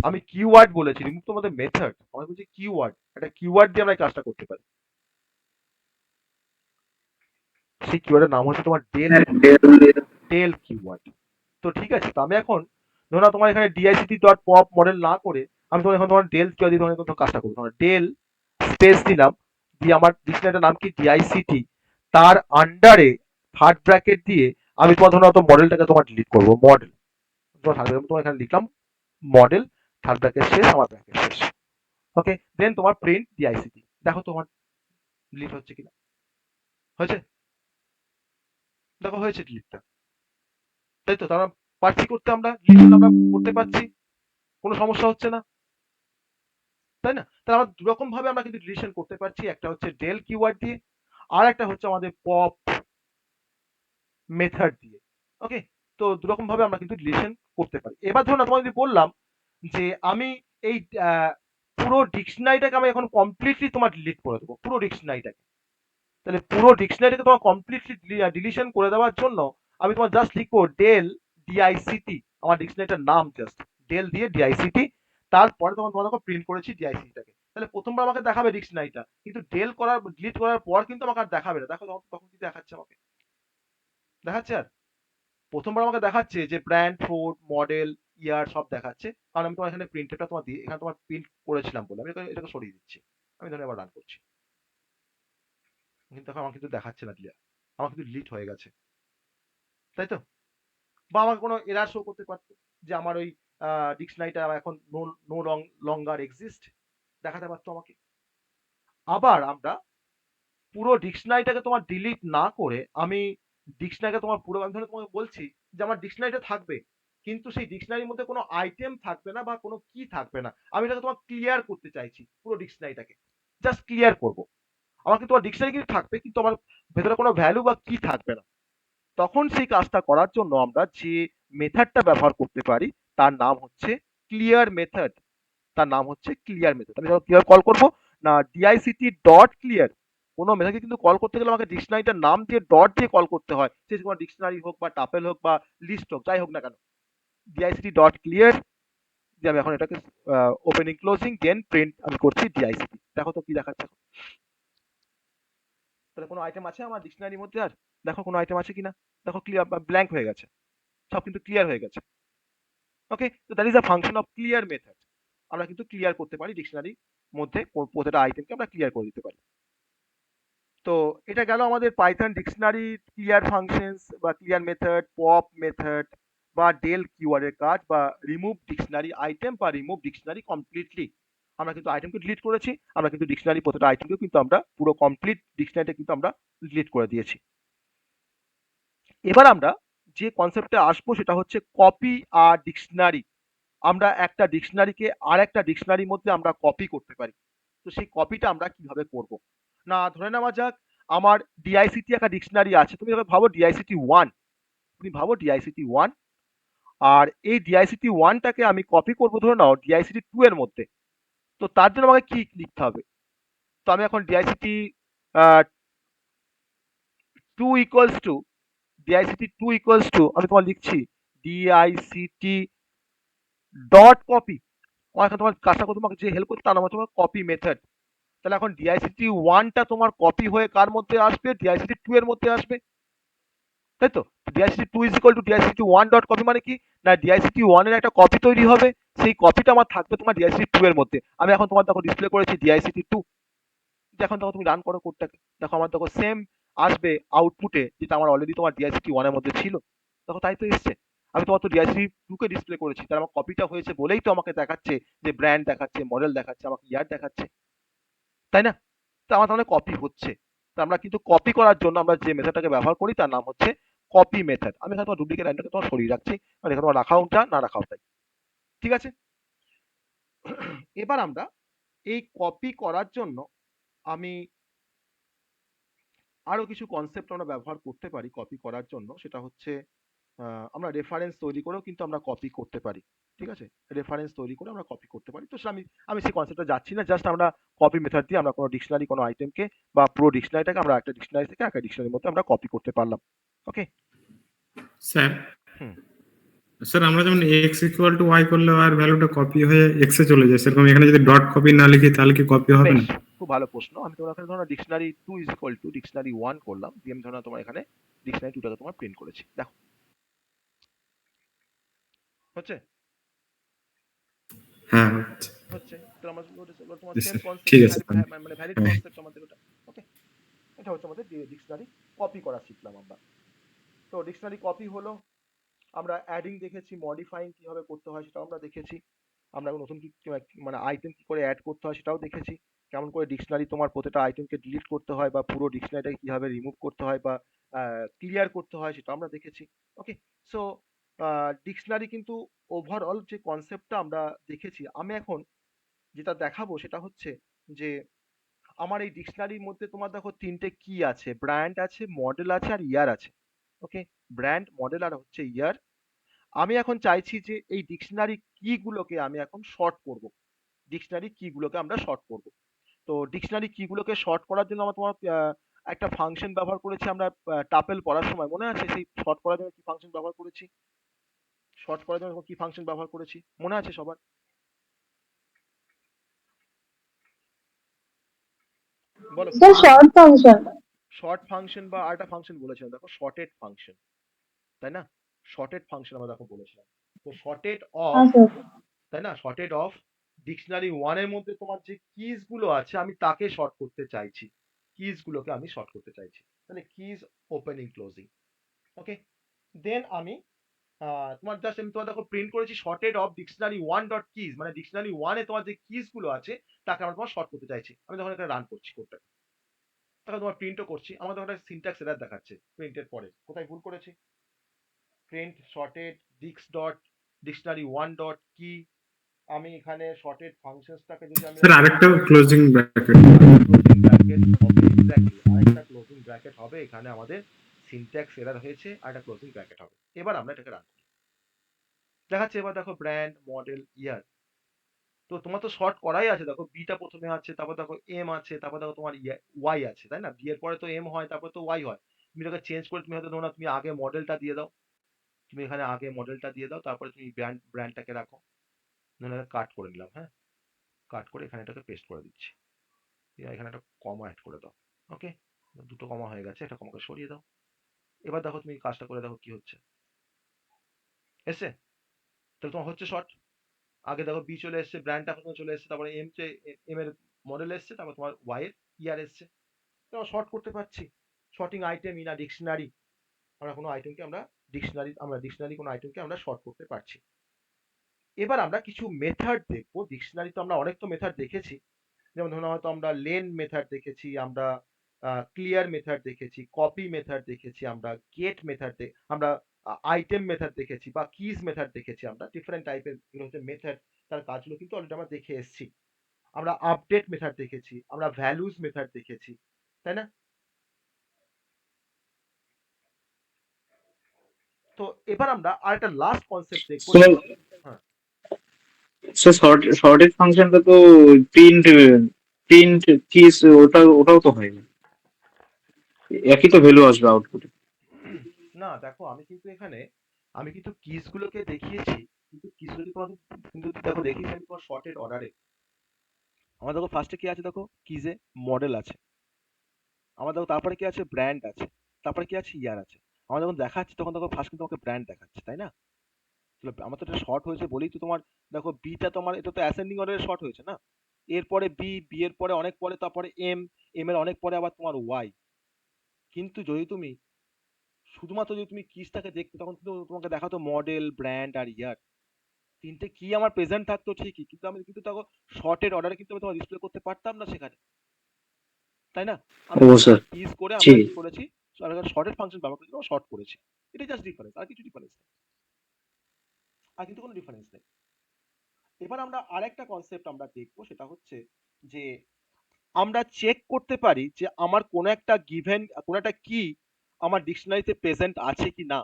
আমি কিওয়ার্ড বলেছি, রিমুভ তো আমাদের মেথড, আমি বলছি কিওয়ার্ড, একটা কিওয়ার্ড দিয়ে আমরা এই কাজটা করতে পারি। সেই কিওয়ার্ডের নাম হচ্ছে তোমার ডেল কিওয়ার্ড। তো ঠিক আছে, তো আমি এখন ধরো না তোমার এখানে dict ডট পপ মডেল না করে আমি তোমার এখন তোমার ডেল কিওয়ার্ড দিয়ে তোমার কাজটা করবো। তোমার ডেল স্পেস দিলাম, দিয়ে আমার ডিকশনারিটার নাম কি dict, তার আন্ডারে থার্ড ব্র্যাকেট দিয়ে আমি তোমার ধরো তো মডেলটাকে তোমার ডিলিট করবো, মডেল তোমার এখানে লিখলাম মডেল, থার্ড ব্র্যাকেট শেষ, আমার ব্র্যাকেট শেষ। ওকে, দেন তোমার প্রিন্ট dict, দেখো তোমার ডিলিট হচ্ছে কিনা। হয়েছে? দেখো হয়েছে ডিলিটটা, তাই তো? তারা পারছি করতে, আমরা ডিলিট আমরা করতে পারছি, কোনো সমস্যা হচ্ছে না, তাই না? তাহলে আমরা দুরকম ভাবে আমরা কিন্তু ডিলিশন করতে পারছি, একটা হচ্ছে ডেল কিওয়ার্ড দিয়ে, আর একটা হচ্ছে আমাদের পপ মেথড দিয়ে। ওকে, তো দুরকম ভাবে আমরা কিন্তু ডিলিশন করতে পারি। এবার ধরুন তোমাকে যদি বললাম যে আমি এই পুরো ডিকশনারিটাকে আমি এখন কমপ্লিটলি তোমার ডিলিট করে দেবো, পুরো ডিকশনারিটাকে। তাহলে পুরো ডিকশনারিটাকে তোমার কমপ্লিটলি ডিলিশন করে দেওয়ার জন্য আমি তোমার জাস্ট লিখবো ডেল dict, আমার ডিকশনারিটার নাম জাস্ট ডেল দিয়ে dict, তারপরে তোমার দেখো প্রিন্ট করেছি dict-টাকে। তাহলে প্রথমবার আমাকে দেখাবে ডিকশনারিটা, কিন্তু ডিলিট করার পর কিন্তু আমাকে আর দেখাবে না। দেখো তখন কি দেখাচ্ছে, আমাকে দেখাচ্ছে আর প্রথমবার আমাকে দেখাচ্ছে যে ব্র্যান্ড, ফোর্ড, মডেল, ইয়ার সব দেখাচ্ছে, কারণ আমি তোমার এখানে প্রিন্টেডটা তোমার দিয়ে এখানে তোমার প্রিন্ট করেছিলাম বলে আমি এটাকে সরিয়ে দিচ্ছি। আমি ধরে এবার রান করছি। কিন্তু এখন আমার কিন্তু দেখাচ্ছে না ক্লিয়ার, আমার কিন্তু ডিলিট হয়ে গেছে, তাই তো? বা আমাকে কোনো এরার শো করতে পারতো যে আমার ওই ডিকশনারিটা এখন নো লঙ্গার এক্সিস্ট, দেখাতে পারতো আমাকে। আবার আমরা পুরো ডিকশনারিটাকে তোমার ডিলিট না করে আমি ডিকশনারিটা তোমার পুরো, আমি ধরে তোমাকে বলছি যে আমার ডিকশনারিটা থাকবে, কিন্তু সেই ডিকশনারির মধ্যে কোনো আইটেম থাকবে না বা কোনো কি থাকবে না, আমি এটাকে তোমার ক্লিয়ার করতে চাইছি, পুরো ডিকশনারিটাকে জাস্ট ক্লিয়ার করব। আমার কিন্তু তোমার ডিকশনারি কিন্তু থাকবে, কিন্তু আমার ভেতরে কোনো ভ্যালু বা কি থাকবে না। তখন সেই কাজটা করার জন্য আমরা যে মেথডটা ব্যবহার করতে পারি তার নাম হচ্ছে ক্লিয়ার মেথড। তার নাম হচ্ছে ক্লিয়ার মেথড। আমি যখন কিভাবে কল করবো না, ডিআইসিটি ডট ক্লিয়ার। কোনো মেথডকে কিন্তু কল করতে গেলে আমাকে ডিকশনারিটার নাম দিয়ে ডট দিয়ে কল করতে হয়, সে কোনো ডিকশনারি হোক বা টাপেল হোক বা লিস্ট হোক, যাই হোক না কেন। ডিআইসিটি ডট ক্লিয়ার যে আমি এখন এটাকে ওপেনিং ক্লোজিং দেন প্রিন্ট আমি করছি ডিআইসিটি। দেখো তো কি দেখাচ্ছে এখন। তাহলে কোনো আইটেম আছে আমার ডিকশনারির মধ্যে? আর দেখো কোনো আইটেম আছে কিনা, দেখো ক্লিয়ার ব্ল্যাঙ্ক হয়ে গেছে, সব কিন্তু ক্লিয়ার হয়ে গেছে। ওকে, তো that is a function of clear method. আমরা কিন্তু ক্লিয়ার করতে পারি ডিকশনারির মধ্যে প্রতিটা আইটেমকে আমরা ক্লিয়ার করে দিতে পারি। তো এটা গেল আমাদের পাইথন ডিকশনারি ক্লিয়ার ফাংশনস বা ক্লিয়ার মেথড, পপ মেথড বা ডেল কিওয়ার্ড এর কাজ, বা রিমুভ ডিকশনারি আইটেম বা রিমুভ ডিকশনারি কমপ্লিটলি। আমরা কিন্তু আইটেমকে ডিলিট করেছি, আমরা কিন্তু ডিকশনারি প্রতিটা আইটেমকেও কিন্তু আমরা পুরো কমপ্লিট ডিকশনারিটা কিন্তু আমরা ডিলিট করে দিয়েছি। এবার আমরা যে কনসেপ্টে আসবো সেটা হচ্ছে কপি আর ডিকশনারি। আমরা একটা ডিকশনারিকে আর একটা ডিকশনারির মধ্যে আমরা কপি করতে পারি। তো সেই কপিটা আমরা কিভাবে করব? না, ধরে নেওয়া যাক আমার ডিআইসিটি একটা ডিকশনারি আছে। তুমি যখন ভাবো ডিআইসিটি ওয়ান, তুমি ভাবো ডিআইসিটি ওয়ান, আর এই ডিআইসিটি ওয়ানটাকে আমি কপি করবো ধরে নাও ডিআইসিটি টু এর মধ্যে। তো তার জন্য আমাকে কি লিখতে হবে? তো আমি এখন DICT two equals to, DICT two equals to আমি তোমার লিখছি ডিআইসিটি ডট কপি। আমার এখন তোমার কাজটা করে তোমাকে যে হেল্প করতে তার নাম হচ্ছে তোমার কপি মেথড। তাহলে এখন ডিআইসিটি ওয়ানটা তোমার কপি হয়ে কার মধ্যে আসবে? ডিআইসিটি টু এর মধ্যে আসবে, তাই তো? DICT two is equal to DICT one dot copy, মানে কি না ডিআইসিটি ওয়ান এর একটা কপি তৈরি হবে, সেই কপিটা আমার থাকবে তোমার ডিআইসিটি টু এর মধ্যে। আমি এখন তোমার দেখো ডিসপ্লে করেছি ডিআইসিটি টু। এখন দেখো তুমি রান করো কোডটাকে, দেখো আমার দেখো সেম আসবে আউটপুটে যেটা আমার অলরেডি তোমার ডিআইসিটি ওয়ান এর মধ্যে ছিল। দেখো তাই তো এসছে। আমি তোমার তো ডিআইসিটি টু কে ডিসপ্লে করেছি, তার আমার কপিটা হয়েছে বলেই তো আমাকে দেখাচ্ছে যে ব্র্যান্ড দেখাচ্ছে, মডেল দেখাচ্ছে, আমাকে ইয়ার দেখাচ্ছে, তাই না? তো আমার তাহলে কপি হচ্ছে। তো আমরা কিন্তু কপি করার জন্য আমরা যে মেথডটাকে ব্যবহার করি তার নাম হচ্ছে কপি মেথড। আমি এখানে তোমার ডুপ্লিকেট লাইনটাকে তোমার সরিয়ে রাখছি, কারণ এখানে তোমার রাখাও যা না রাখাও তাই। ঠিক আছে? এবার আমরা এই কপি করার জন্য আমি আরো কিছু কনসেপ্ট আমরা ব্যবহার করতে পারি কপি করার জন্য। সেটা হচ্ছে আমরা রেফারেন্স তৈরি করেও কিন্তু আমরা কপি করতে পারি। ঠিক আছে? রেফারেন্স তৈরি করে আমরা কপি করতে পারি। তো সেটা আমি আমি সেই কনসেপ্টে যাচ্ছি না। জাস্ট আমরা কপি মেথড দিয়ে আমরা কোনো ডিকশনারি কোনো আইটেমকে বা পুরো ডিকশনারিটাকে আমরা একটা ডিকশনারি থেকে একটা ডিকশনারির মধ্যে আমরা কপি করতে পারলাম। ওকে? স্যার, হুম। স্যার আমরা যেমন এক্স ইকুয়াল টু ওয়াই করলে আর ভ্যালুটা কপি হয়ে এক্স এ চলে যায়, সেরকম এখানে যদি ডট কপি না লিখি তাহলে কি কপি হবে বেশ, না? খুব ভালো প্রশ্ন। আমি তোমার এখানে ধরো dictionary two is equal to dictionary one করলাম। দিয়ে আমি ধরো তোমার এখানে ডিকশনারি টুটাকে তোমার প্রিন্ট করেছি। দেখো। হচ্ছে? হ্যাঁ, হচ্ছে। হচ্ছে। তো আমরা তোমার Yes, সেম sir. কনসেপ্ট ঠিক আছে স্যার। মানে ভ্যালিড হ্যাঁ। কনসেপ্ট আমাদের ওটা। ওকে? এটা হচ্ছে আমাদের ডিকশনারি কপি করা শিখলাম আমরা। তো ডিকশনারি কপি হলো, আমরা অ্যাডিং দেখেছি, মডিফাইং কিভাবে করতে হয় সেটাও আমরা দেখেছি। আমরা নতুন মানে আইটেম কি করে অ্যাড করতে হয় সেটাও দেখেছি। কেমন করে ডিকশনারি তোমার প্রতিটা আইটেমকে ডিলিট করতে হয় বা পুরো ডিকশনারিটাকে কিভাবে রিমুভ করতে হয় বা ক্লিয়ার করতে হয় সেটা আমরা দেখেছি। ওকে? সো ডিকশনারি কিন্তু ওভারঅল যে কনসেপ্টটা আমরা দেখেছি, আমি এখন যেটা দেখাবো সেটা হচ্ছে যে আমার এই ডিকশনারির মধ্যে তোমার দেখো তিনটে কি আছে, ব্র্যান্ড আছে, মডেল আছে আর ইয়ার আছে। ওকে? ব্র্যান্ড, মডেল আর হচ্ছে ইয়ার। আমি এখন চাইছি যে এই ডিকশনারি কি গুলোকে আমি এখন শর্ট করব। ডিকশনারি কি গুলোকে আমরা শর্ট করব। তো ডিকশনারি কি গুলোকে শর্ট করার জন্য আমরা তোমার একটা ফাংশন ব্যবহার করেছি আমরা টাপেল পড়ার সময়, মনে আছে? সেই শর্ট করার জন্য কি ফাংশন ব্যবহার করেছি? শর্ট করার জন্য কি ফাংশন ব্যবহার করেছি মনে আছে সবার? বলো কি? Sir short function. Short function বা আরেকটা ফাংশন বলেছিলাম দেখো, শর্টেড ফাংশন, তাই না? শর্টেড ফাংশন আমরা দেখো বলেছিলাম। তো শর্টেড অফ, আচ্ছা তাই না? শর্টেড অফ ডিকশনারি ওয়ান এর মধ্যে তোমার যে কিজ গুলো আছে আমি তাকে শর্ট করতে চাইছি। কি কিজ গুলোকে আমি শর্ট করতে চাইছি, তাহলে keys opening closing. Okay, then আমি তোমার জাস্ট আমি তোমার দেখো প্রিন্ট করেছি sorted of dictionary one dot keys, মানে ডিকশনারি ওয়ানে তোমার যে কিজ গুলো আছে তাকে আমরা তোমার শর্ট করতে চাইছি। আমি তখন এখানে রান করছি কোডটা, তখন তোমার প্রিন্টও করছি, আমার তখন একটা সিনট্যাক্স এরর দেখাচ্ছে প্রিন্টের পরে কোথায় ভুল করেছি। প্রিন্ট শর্টেড ডিক্স ডট ডিকশনারি ওয়ান ডট কি, আমি এখানে শর্টেড ফাংশনসটাকে যদি আমি স্যার আরেকটা ক্লোজিং ব্র্যাকেট। ক্লোজিং ব্র্যাকেট হবে, এক্স্যাক্টলি আরেকটা ক্লোজিং ব্র্যাকেট হবে, এখানে আমাদের সিনট্যাক্স এরর হয়েছে, আর একটা ক্লোজিং ব্র্যাকেট হবে। এবার আমরা এটাকে রান করি, দেখাচ্ছে এবার দেখো ব্র্যান্ড মডেল ইয়ার। তো তোমার তো শর্ট করাই আছে, দেখো বিটা প্রথমে আছে, তারপর দেখো এম আছে, তারপর দেখো তোমার ওয়াই আছে, তাই না? বি এর পরে তো এম হয়, তারপর তো ওয়াই হয়। তুমি এটাকে চেঞ্জ করে তুমি হয়তো ধরো না, তুমি আগে মডেলটা দিয়ে দাও, তুমি এখানে আগে মডেলটা দিয়ে দাও, তারপরে তুমি ব্র্যান্ডটাকে রাখো। ধরুন কাট করে নিলাম, হ্যাঁ, কাট করে এখানে এটাকে পেস্ট করে দিচ্ছি, এখানে একটা কমা অ্যাড করে দাও। ওকে, দুটো কমা হয়ে গেছে, একটা কমাকে সরিয়ে দাও। এবার দেখো তুমি কাজটা করে দেখো কি হচ্ছে, এসছে? তাহলে তোমার হচ্ছে শর্ট। আগে দেখো বি চলে এসছে, ব্র্যান্ডটা প্রথমে চলে এসছে, তারপরে এম এর মডেল এসছে, তারপর তোমার ওয়াই এর ইয়ার এসছে। তো আমরা শর্ট করতে পারছি। Sorting item in a dictionary, আমরা কোনো আইটেমকে আমরা ডিকশনারি কোনো আইটেমকে আমরা শর্ট করতে পারছি। এবার আমরা কিছু মেথড দেখবো। ডিকশনারি তো আমরা অনেক তো মেথড দেখেছি, যেমন ধরুন হয়তো আমরা লেন মেথড দেখেছি, আমরা ক্লিয়ার মেথড দেখেছি, কপি মেথড দেখেছি, আমরা গেট মেথড, আমরা আইটেম মেথড দেখেছি, বা কিজ মেথড দেখেছি। আমরা ডিফারেন্ট টাইপের এগুলো হচ্ছে মেথড, তার কাজগুলো কিন্তু অলরেডি আমরা দেখে এসেছি। আমরা আপডেট মেথড দেখেছি, আমরা ভ্যালুজ মেথড দেখেছি, তাই না? তো এবার আমরা আরেকটা লাস্ট কনসেপ্ট দেখবো। হ্যাঁ স্যার শর্টেড ফাংশনটা তো প্রিন্ট প্রিন্ট কিস ওটাও তো হয় না, একই তো ভ্যালু আসবে আউটপুটে। না দেখো, আমি কিন্তু কিজ গুলোকে দেখিয়েছি, কিন্তু কিজ গুলো তোমাদের কিন্তু দেখো দেখিয়েছি আমি তোমার শর্টেড অর্ডারে। আমার দেখো ফার্স্টে কি আছে, দেখো কিজে মডেল আছে, আমার দেখো তারপরে কি আছে, ব্র্যান্ড আছে, তারপরে কি আছে, ইয়ার আছে। আমার যখন দেখাচ্ছি তখন দেখো ফার্স্ট কিন্তু তোমাকে ব্র্যান্ড দেখাচ্ছে, তাই না? তাহলে আমার তো এটা শর্ট হয়েছে বলেই তো তোমার দেখো বিটা তোমার এটা তো অ্যাসেন্ডিং অর্ডারে শর্ট হয়েছে না। এরপরে বি, বি এর পরে অনেক পরে তারপরে এম, এম এর অনেক পরে আবার তোমার ওয়াই। কিন্তু যদি তুমি শুধুমাত্র যদি তুমি কিসটাকে দেখতে, তখন কিন্তু তোমাকে দেখাতো মডেল, ব্র্যান্ড আর ইয়ার, তিনটে কি আমার প্রেজেন্ট থাকতো ঠিকই, কিন্তু আমি কিন্তু তখন শর্টেড অর্ডারে কিন্তু আমি তোমার ডিসপ্লে করতে পারতাম না সেখানে, তাই না? আমি ও স্যার, ইউজ করে আমরা ঠিক। কি করেছি, শর্টেড ফাংশন ব্যবহার করে শর্ট করেছি। এটাই জাস্ট ডিফারেন্স, আর কিছু ডিফারেন্স নেই, আর কিন্তু কোনো ডিফারেন্স নেই। এবার আমরা আরেকটা কনসেপ্ট আমরা দেখবো, সেটা হচ্ছে যে আমরা চেক করতে পারি যে আমার কোনো একটা গিভেন কোনো একটা কি আমার ডিকশনারিতে প্রেজেন্ট আছে কি না।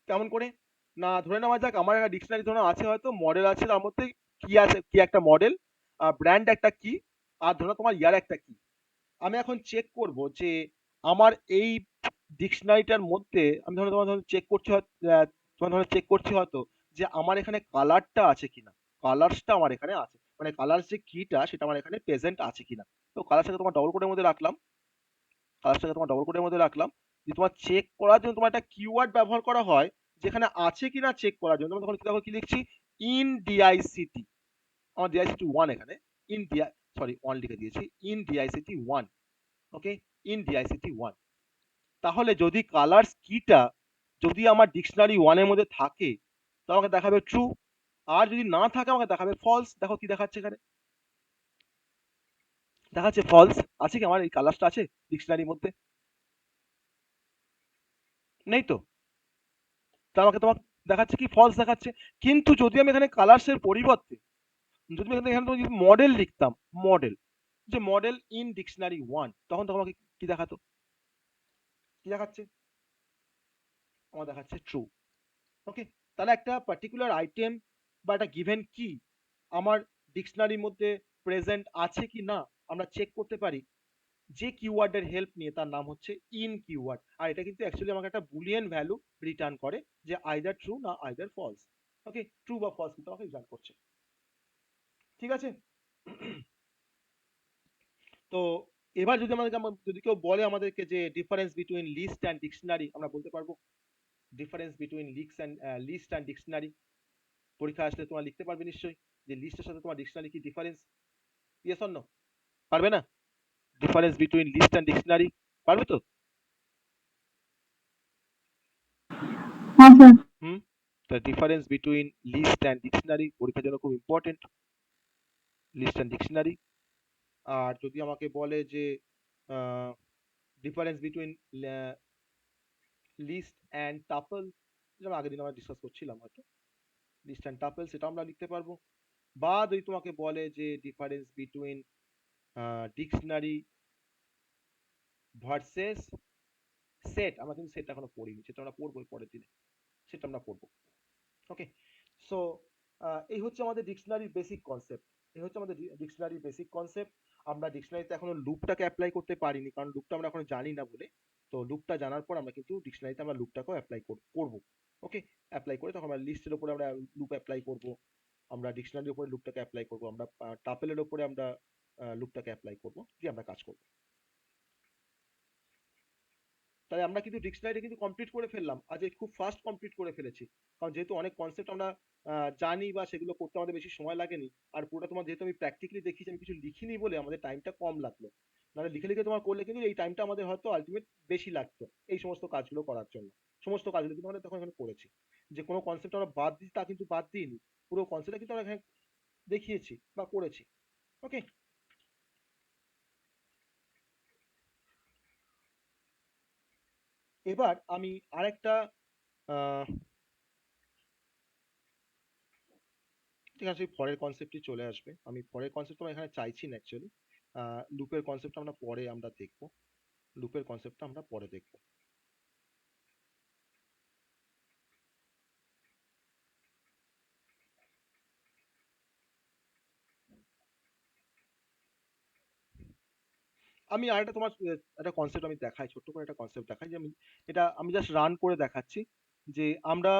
কেমন করে? না ধরে নেওয়া যাক আমার একটা ডিকশনারি ধরো আছে, হয়তো মডেল আছে, তার মধ্যে কি আছে, কি একটা মডেল, ব্র্যান্ড একটা কি, আর ধরো তোমার ইয়ার একটা কি। আমি এখন চেক করব যে আমার এই ডিকশনারিটার মধ্যে আমি তোমার চেক করছি, তোমার ধরো চেক করছি হয়তো যে আমার এখানে কালারটা আছে কিনা, কালার্সটা আমার এখানে আছে, মানে কালার্স যে কিটা সেটা আমার এখানে প্রেজেন্ট আছে কিনা। তো কালার্সটাকে তোমার ডবল কোডের মধ্যে রাখলাম, কালার্সটাকে তোমার ডবল কোডের মধ্যে রাখলাম। যে তোমার চেক করার জন্য তোমার একটা কিওয়ার্ড ব্যবহার করা হয়, যেখানে আছে কিনা চেক করার জন্য। তখন দেখো কি লিখছি, ইন ডিআইসিটি, আমার ডিআইসিটি 1 এখানে, ইন ডিআই সরি 1 লিখে দিয়েছি, ইন ডিআইসিটি 1। Okay, in ডিআইসিটি 1। তাহলে যদি কালার্স কিটা যদি আমার ডিকশনারি 1 এর মধ্যে থাকে, তো আমাকে দেখাবে ট্রু, আর যদি না থাকে আমাকে দেখাবে ফলস। দেখো কি দেখাচ্ছে এখানে, দেখাচ্ছে ফলস। আছে কি আমার এই কালার্সটা আছে ডিকশনারির মধ্যে? নেই তো, তা আমাকে তোমাকে দেখাচ্ছে কি ফলস দেখাচ্ছে। কিন্তু যদি আমি এখানে কালার্সের পরিবর্তে যদি আমি এখানে যদি মডেল লিখতাম, মডেল, যে মডেল ইন ডিকশনারি 1, তখন তখন আমাকে কি দেখাতো, কি দেখাচ্ছে, আমার দেখাচ্ছে ট্রু। ওকে, তাহলে একটা পার্টিকুলার আইটেম বা একটা গিভেন কি আমার ডিকশনারির মধ্যে প্রেজেন্ট আছে কি না আমরা চেক করতে পারি যে কিওয়ার্ডের হেল্প নিয়ে, তার নাম হচ্ছে ইন কিওয়ার্ড। আর এটা কিন্তু অ্যাকচুয়ালি আমাকে একটা বুলিয়ান ভ্যালু রিটার্ন করে, যে আইদার ট্রু না আইদার ফলস। ওকে, ট্রু বা ফলস কিন্তু আমাকে রিটার্ন করছে। ঠিক আছে? তো এবার যদি যদি কেউ বলে আমাদেরকে যে difference between list and dictionary, আমরা বলতে পারবো difference between list and dictionary. পরীক্ষা আসলে তোমার লিখতে পারবে নিশ্চয়ই যে লিস্টের সাথে তোমার ডিকশনারি কি ডিফারেন্স, ইয়েস অর নো? পারবে না? Difference between list and dictionary, পারবে তো? হ্যাঁ sir. Hmm, the difference between list and dictionary পরীক্ষার জন্য খুব ইম্পর্টেন্ট, লিস্ট অ্যান্ড ডিকশনারি। আর যদি আমাকে বলে যে difference between list and tuple, যেটা আগের দিন আমরা ডিসকাস করছিলাম হয়তো, লিস্ট অ্যান্ড টাপল সেটা আমরা লিখতে পারবো। বা যদি তোমাকে বলে যে difference between dictionary versus set, আমরা কিন্তু সেটটা এখনো পড়িনি, সেটা আমরা পড়বো পরের দিনে, সেটা আমরা পড়বো। ওকে, সো এই হচ্ছে আমাদের ডিকশনারির বেসিক কনসেপ্ট, এই হচ্ছে আমাদের ডিকশনারির বেসিক কনসেপ্ট। আমরা ডিকশনারিতে এখনো লুপটাকে অ্যাপ্লাই করতে পারিনি, কারণ লুপটা আমরা এখনো জানি না বলে। তো লুপটা জানার পর আমরা কিন্তু ডিকশনারিতে আমরা লুপটাকেও অ্যাপ্লাই করব। ওকে, অ্যাপ্লাই করে তখন আমরা লিস্টের উপরে আমরা লুপ অ্যাপ্লাই করব, আমরা ডিকশনারির উপরে লুপটাকে অ্যাপ্লাই করব, আমরা টাপেলের উপরে আমরা লুপটাকে অ্যাপ্লাই করব, দিয়ে আমরা কাজ করব। তাই আমরা কিন্তু ডিকশনারি কিন্তু কমপ্লিট করে ফেললাম, আজ খুব ফাস্ট কমপ্লিট করে ফেলেছি, কারণ যেহেতু অনেক কনসেপ্ট আমরা জানি বা সেগুলো করতে আমাদের বেশি সময় লাগেনি। আর পুরোটা তোমার যেহেতু আমি প্র্যাকটিক্যালি দেখিয়েছি, আমি কিছু লিখিনি বলে আমাদের টাইমটা কম লাগলো, নাহলে লিখে লিখে তোমার করলে কিন্তু এই টাইমটা আমাদের হয়তো আলটিমেট বেশি লাগতো এই সমস্ত কাজগুলো করার জন্য। সমস্ত কাজগুলো কিন্তু আমরা তখন এখানে করেছি, যে কোনো কনসেপ্ট আমরা বাদ দিই তা কিন্তু বাদ দিইনি, পুরো কনসেপ্টটা কিন্তু আমরা এখানে দেখিয়েছি বা করেছি। ওকে, এবার আমি আরেকটা ঠিক আছে, পরের কনসেপ্টই চলে আসবে, আমি পরের কনসেপ্ট আমরা এখানে চাইছি না অ্যাকচুয়ালি। লুপের কনসেপ্ট আমরা পরে আমরা দেখব, লুপের কনসেপ্টটা আমরা পরে দেখব। আমি আরেকটা তোমার একটা কনসেপ্ট আমি দেখাই, ছোট্ট করে একটা কনসেপ্ট দেখাই, যে আমি জাস্ট রান করে দেখাচ্ছি যে আমরা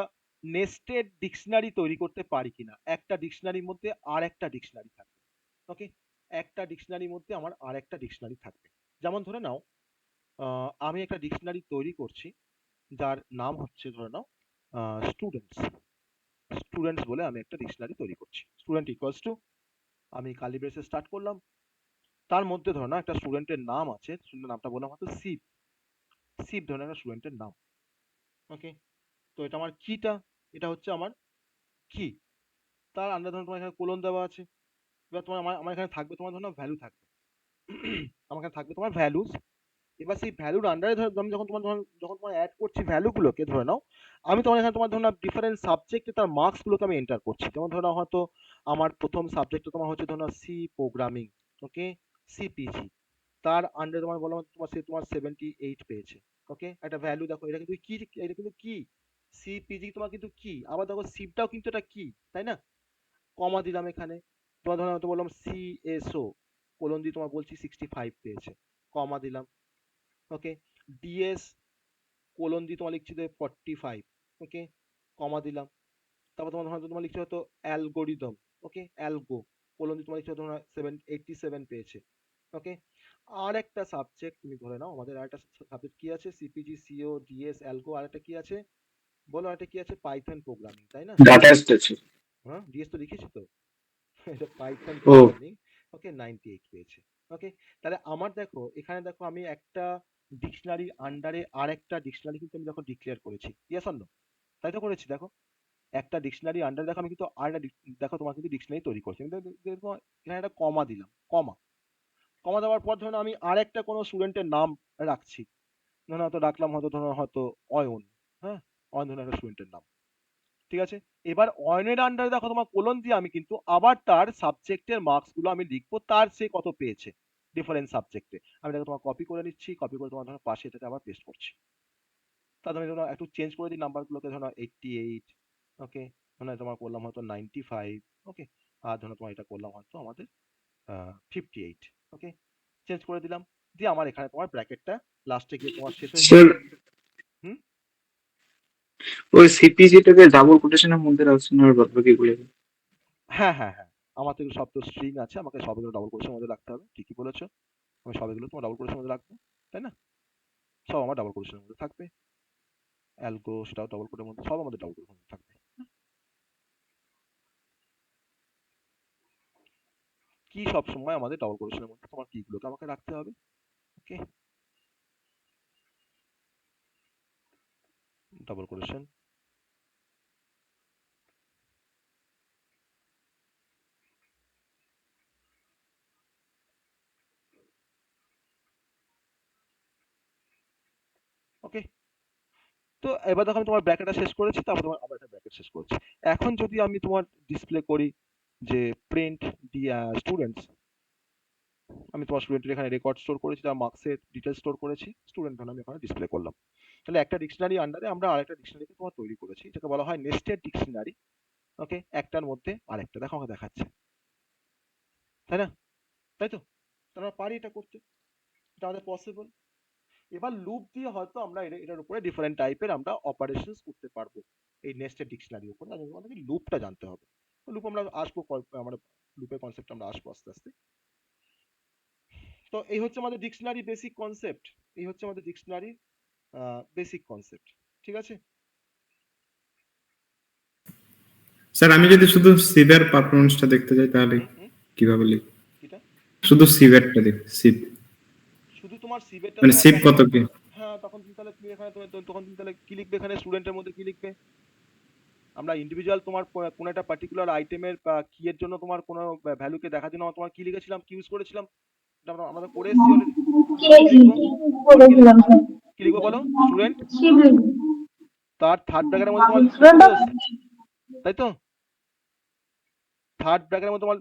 নেস্টেড ডিকশনারি তৈরি করতে পারি কিনা, একটা ডিকশনারির মধ্যে আর একটা ডিকশনারি থাকবে। ওকে, একটা ডিকশনারির মধ্যে আমার আর একটা ডিকশনারি থাকবে। যেমন ধরে নাও আমি একটা ডিকশনারি তৈরি করছি যার নাম হচ্ছে ধরে নাও স্টুডেন্টস, স্টুডেন্টস বলে আমি একটা ডিকশনারি তৈরি করছি। স্টুডেন্ট ইকুয়ালস টু, আমি কালি ব্রেসে স্টার্ট করলাম, তার মধ্যে ধরো না একটা স্টুডেন্টের নাম আছে, স্টুডেন্টের নামটা বললাম হয়তো শিব, শিব ধরনের একটা স্টুডেন্টের নাম। ওকে, তো এটা আমার কিটা, এটা হচ্ছে আমার কি। তার আন্ডার ধরো তোমার এখানে কোলন দেওয়া আছে, এবার তোমার আমার এখানে থাকবে তোমার ধরো ভ্যালু থাকবে, আমার এখানে থাকবে তোমার ভ্যালুস। এবার সেই ভ্যালুর আন্ডারে ধরো আমি যখন তোমার অ্যাড করছি ভ্যালুগুলোকে, ধরে নাও আমি তোমার এখানে তোমার ধরো ডিফারেন্ট সাবজেক্টে তার মার্কস গুলোকে আমি এন্টার করছি। যেমন ধরো নাও হয়তো আমার প্রথম সাবজেক্টটা তোমার হচ্ছে ধরো সি প্রোগ্রামিং, ওকে, সিপিজি, তার আন্ডারে তোমার বললাম তোমার 78 পেয়েছে। ওকে, একটা ভ্যালু দেখো, এটা কিন্তু কি, এটা কিন্তু কি সিপিজি তোমার কিন্তু কি, আবার দেখো সিপটাও কিন্তু এটা কি, তাই না? কমা দিলাম এখানে, তোমার ধরো হয়তো বললাম সিএসও কোলন দিয়ে তোমার বলছি 65 পেয়েছে, কমা দিলাম। ওকে, ডিএস কোলন দিয়ে তোমার লিখছি 45, ওকে, কমা দিলাম। তারপর তোমার হয়তো তোমার লিখছে হয়তো অ্যালগোরিদম, ওকে, অ্যালগো কোলন দিয়ে তোমার লিখছে তোমার 87 পেয়েছে। ওকে, আর একটা সাবজেক্ট তুমি ধরে নাও, আমাদের আর একটা সাবজেক্ট কি আছে, সিপিজি সিও ডিএস অ্যালগো, আর একটা কি আছে বলো, আর একটা কি আছে, পাইথন প্রোগ্রামিং, তাই না? Data structure. হ্যাঁ, ডিএস তো লিখেছি তো, এটা পাইথন ও প্রোগ্রামিং। ওকে, 98 পেয়েছে। ওকে, তাহলে আমার দেখো এখানে দেখো আমি একটা ডিকশনারির আন্ডারে আর একটা ডিকশনারি কিন্তু আমি দেখো ডিক্লেয়ার করেছি, ইয়েস অর নো? তাই তো করেছি, দেখো একটা ডিকশনারি আন্ডারে দেখো আমি কিন্তু আর একটা দেখো তোমার কিন্তু ডিকশনারি তৈরি করছি। আমি দেখো এখানে একটা কমা দিলাম, কমা, কমা দেওয়ার পর ধরো আমি আর একটা কোনো স্টুডেন্টের নাম রাখছি, ধরো হয়তো রাখলাম হয়তো অয়ন, হ্যাঁ, অয়ন ধরনের একটা স্টুডেন্টের নাম, ঠিক আছে? এবার অয়নের আন্ডারে দেখো তোমার কোলন দিয়ে আমি কিন্তু আবার তার সাবজেক্টের মার্কস গুলো আমি লিখবো, তার সে কত পেয়েছে ডিফারেন্ট সাবজেক্টে। আমি দেখো তোমার কপি করে নিচ্ছি, কপি করে তোমার ধরো পাশে এটাকে আবার পেস্ট করছি। তাহলে আমি ধরো একটু চেঞ্জ করে দিই নাম্বারগুলোকে, ধরো 88, ওকে, ধরো তোমার করলাম হয়তো 95, ওকে, আর ধরো তোমার এটা করলাম হয়তো আমাদের 58, ওকে, চেঞ্জ করে দিলাম, দিয়ে আমার এখানে তোমার ব্র্যাকেটটা লাস্টে গিয়ে তোমার শেষ হয়ে স্যার, গেছে। হুম, ওই সিপিজিটাকে ডাবল কোটেশনের মধ্যে রাখছেন আর বাদ বাকি গুলো। হ্যাঁ হ্যাঁ হ্যাঁ, আমার তো সব তো স্ট্রিং আছে, আমাকে সবগুলো ডাবল কোটেশনের মধ্যে রাখতে হবে, ঠিকই বলেছো, আমি সবগুলো তোমার ডাবল কোটেশনের মধ্যে রাখবো, তাই না? সব আমার ডাবল কোটেশনের মধ্যে থাকবে, অ্যালগো সেটাও ডাবল কোটের মধ্যে, সব আমাদের ডাবল কোটের মধ্যে থাকবে। কি সব সময় আমাদের ডাবল কোটেশনের মধ্যে তোমার কি গুলোকে আমাকে রাখতে হবে, ওকে, ডাবল কোটেশন। ওকে, তো এবার দেখো আমি তোমার ব্র্যাকেটটা শেষ করেছি, তারপর তোমার আবার একটা ব্র্যাকেট শেষ করছি। এখন যদি আমি তোমার ডিসপ্লে করি যে প্রিন্ট স্টুডেন্টস, আমি তোমার স্টুডেন্টের এখানে রেকর্ড স্টোর করেছি, তার মার্কসের ডিটেলস স্টোর করেছি, স্টুডেন্ট আমি এখানে ডিসপ্লে করলাম। তাহলে একটা ডিকশনারি আন্ডারে আমরা আরেকটা ডিকশনারিকে তোমার তৈরি করেছি, যেটাকে বলা হয় নেস্টেড ডিকশনারি। ওকে, একটার মধ্যে আরেকটা, দেখো আমাকে দেখাচ্ছে, তাই না? তাই তো, আমরা পারি এটা করতে, এটা আমাদের পসিবল। এবার লুপ দিয়ে হয়তো আমরা এটার উপরে ডিফারেন্ট টাইপের আমরা অপারেশনস করতে পারবো এই নেস্টেড ডিকশনারির উপরে। আমাদেরকে লুপটা জানতে হবে। লুপ আমরা আসবো, আমরা লুপের কনসেপ্ট আমরা আসবো আস্তে আস্তে। তো এই হচ্ছে আমাদের ডিকশনারি বেসিক কনসেপ্ট, এই হচ্ছে আমাদের ডিকশনারি বেসিক কনসেপ্ট। ঠিক আছে স্যার আমি যদি শুধু সিভের পারফরমেন্সটা দেখতে চাই তাহলে কিভাবে লিখব? এটা শুধু সিভেরটা দেখ, সিভ শুধু তোমার সিভেটা মানে তোমার সিভ কত কি? হ্যাঁ, তখন তুমি তাহলে তুমি এখানে তখন তুমি তাহলে কি লিখবে, এখানে স্টুডেন্টের মধ্যে কি লিখবে? আমরা ইন্ডিভিজুয়াল তোমার কোন একটা পার্টিকুলার আইটেমের কি এর জন্য তোমার কোনো ভ্যালুকে দেখার জন্য তোমার কি লিখেছিলাম, কি ইউজ করেছিলাম, এটা আমরা করে এসেছি অলরেডি। বলেছিলাম স্যার। কি লিখবো বলো? স্টুডেন্ট, শিবলি তার থার্ড ব্র্যাকেটের মধ্যে তোমার স্টুডেন্ট অফ তাই তো, থার্ড ব্র্যাকেটের মধ্যে তোমার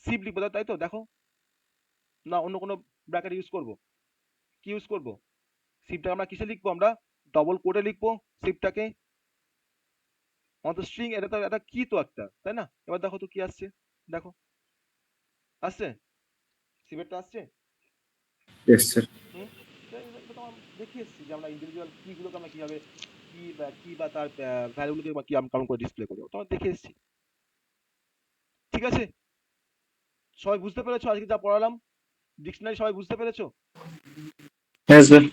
সিভ লিখবো, তাই তো? দেখো না অন্য কোনো ব্র্যাকেট ইউজ করব? কি ইউজ করব? সিভটা আমরা কিসে লিখবো? আমরা ডবল কোডে লিখবো সিভটাকে, আমাদের স্ট্রিং, এটা তো একটা কি তো একটা, তাই না? এবার দেখো তো কি আসছে, দেখো আসছে, সিভেরটা আসছে। Yes sir. হুম, এটা তো আমরা দেখে এসেছি যে আমরা ইন্ডিভিজুয়াল কিগুলোকে আমরা কিভাবে কি বা তার ভ্যালুগুলোকে কি আমরা কেমন করে ডিসপ্লে করবো, তো আমরা দেখে এসেছি। ঠিক আছে, সবাই বুঝতে পেরেছো আজকে যা পড়ালাম? ডিকশনারি সবাই বুঝতে পেরেছো? হ্যাঁ স্যার।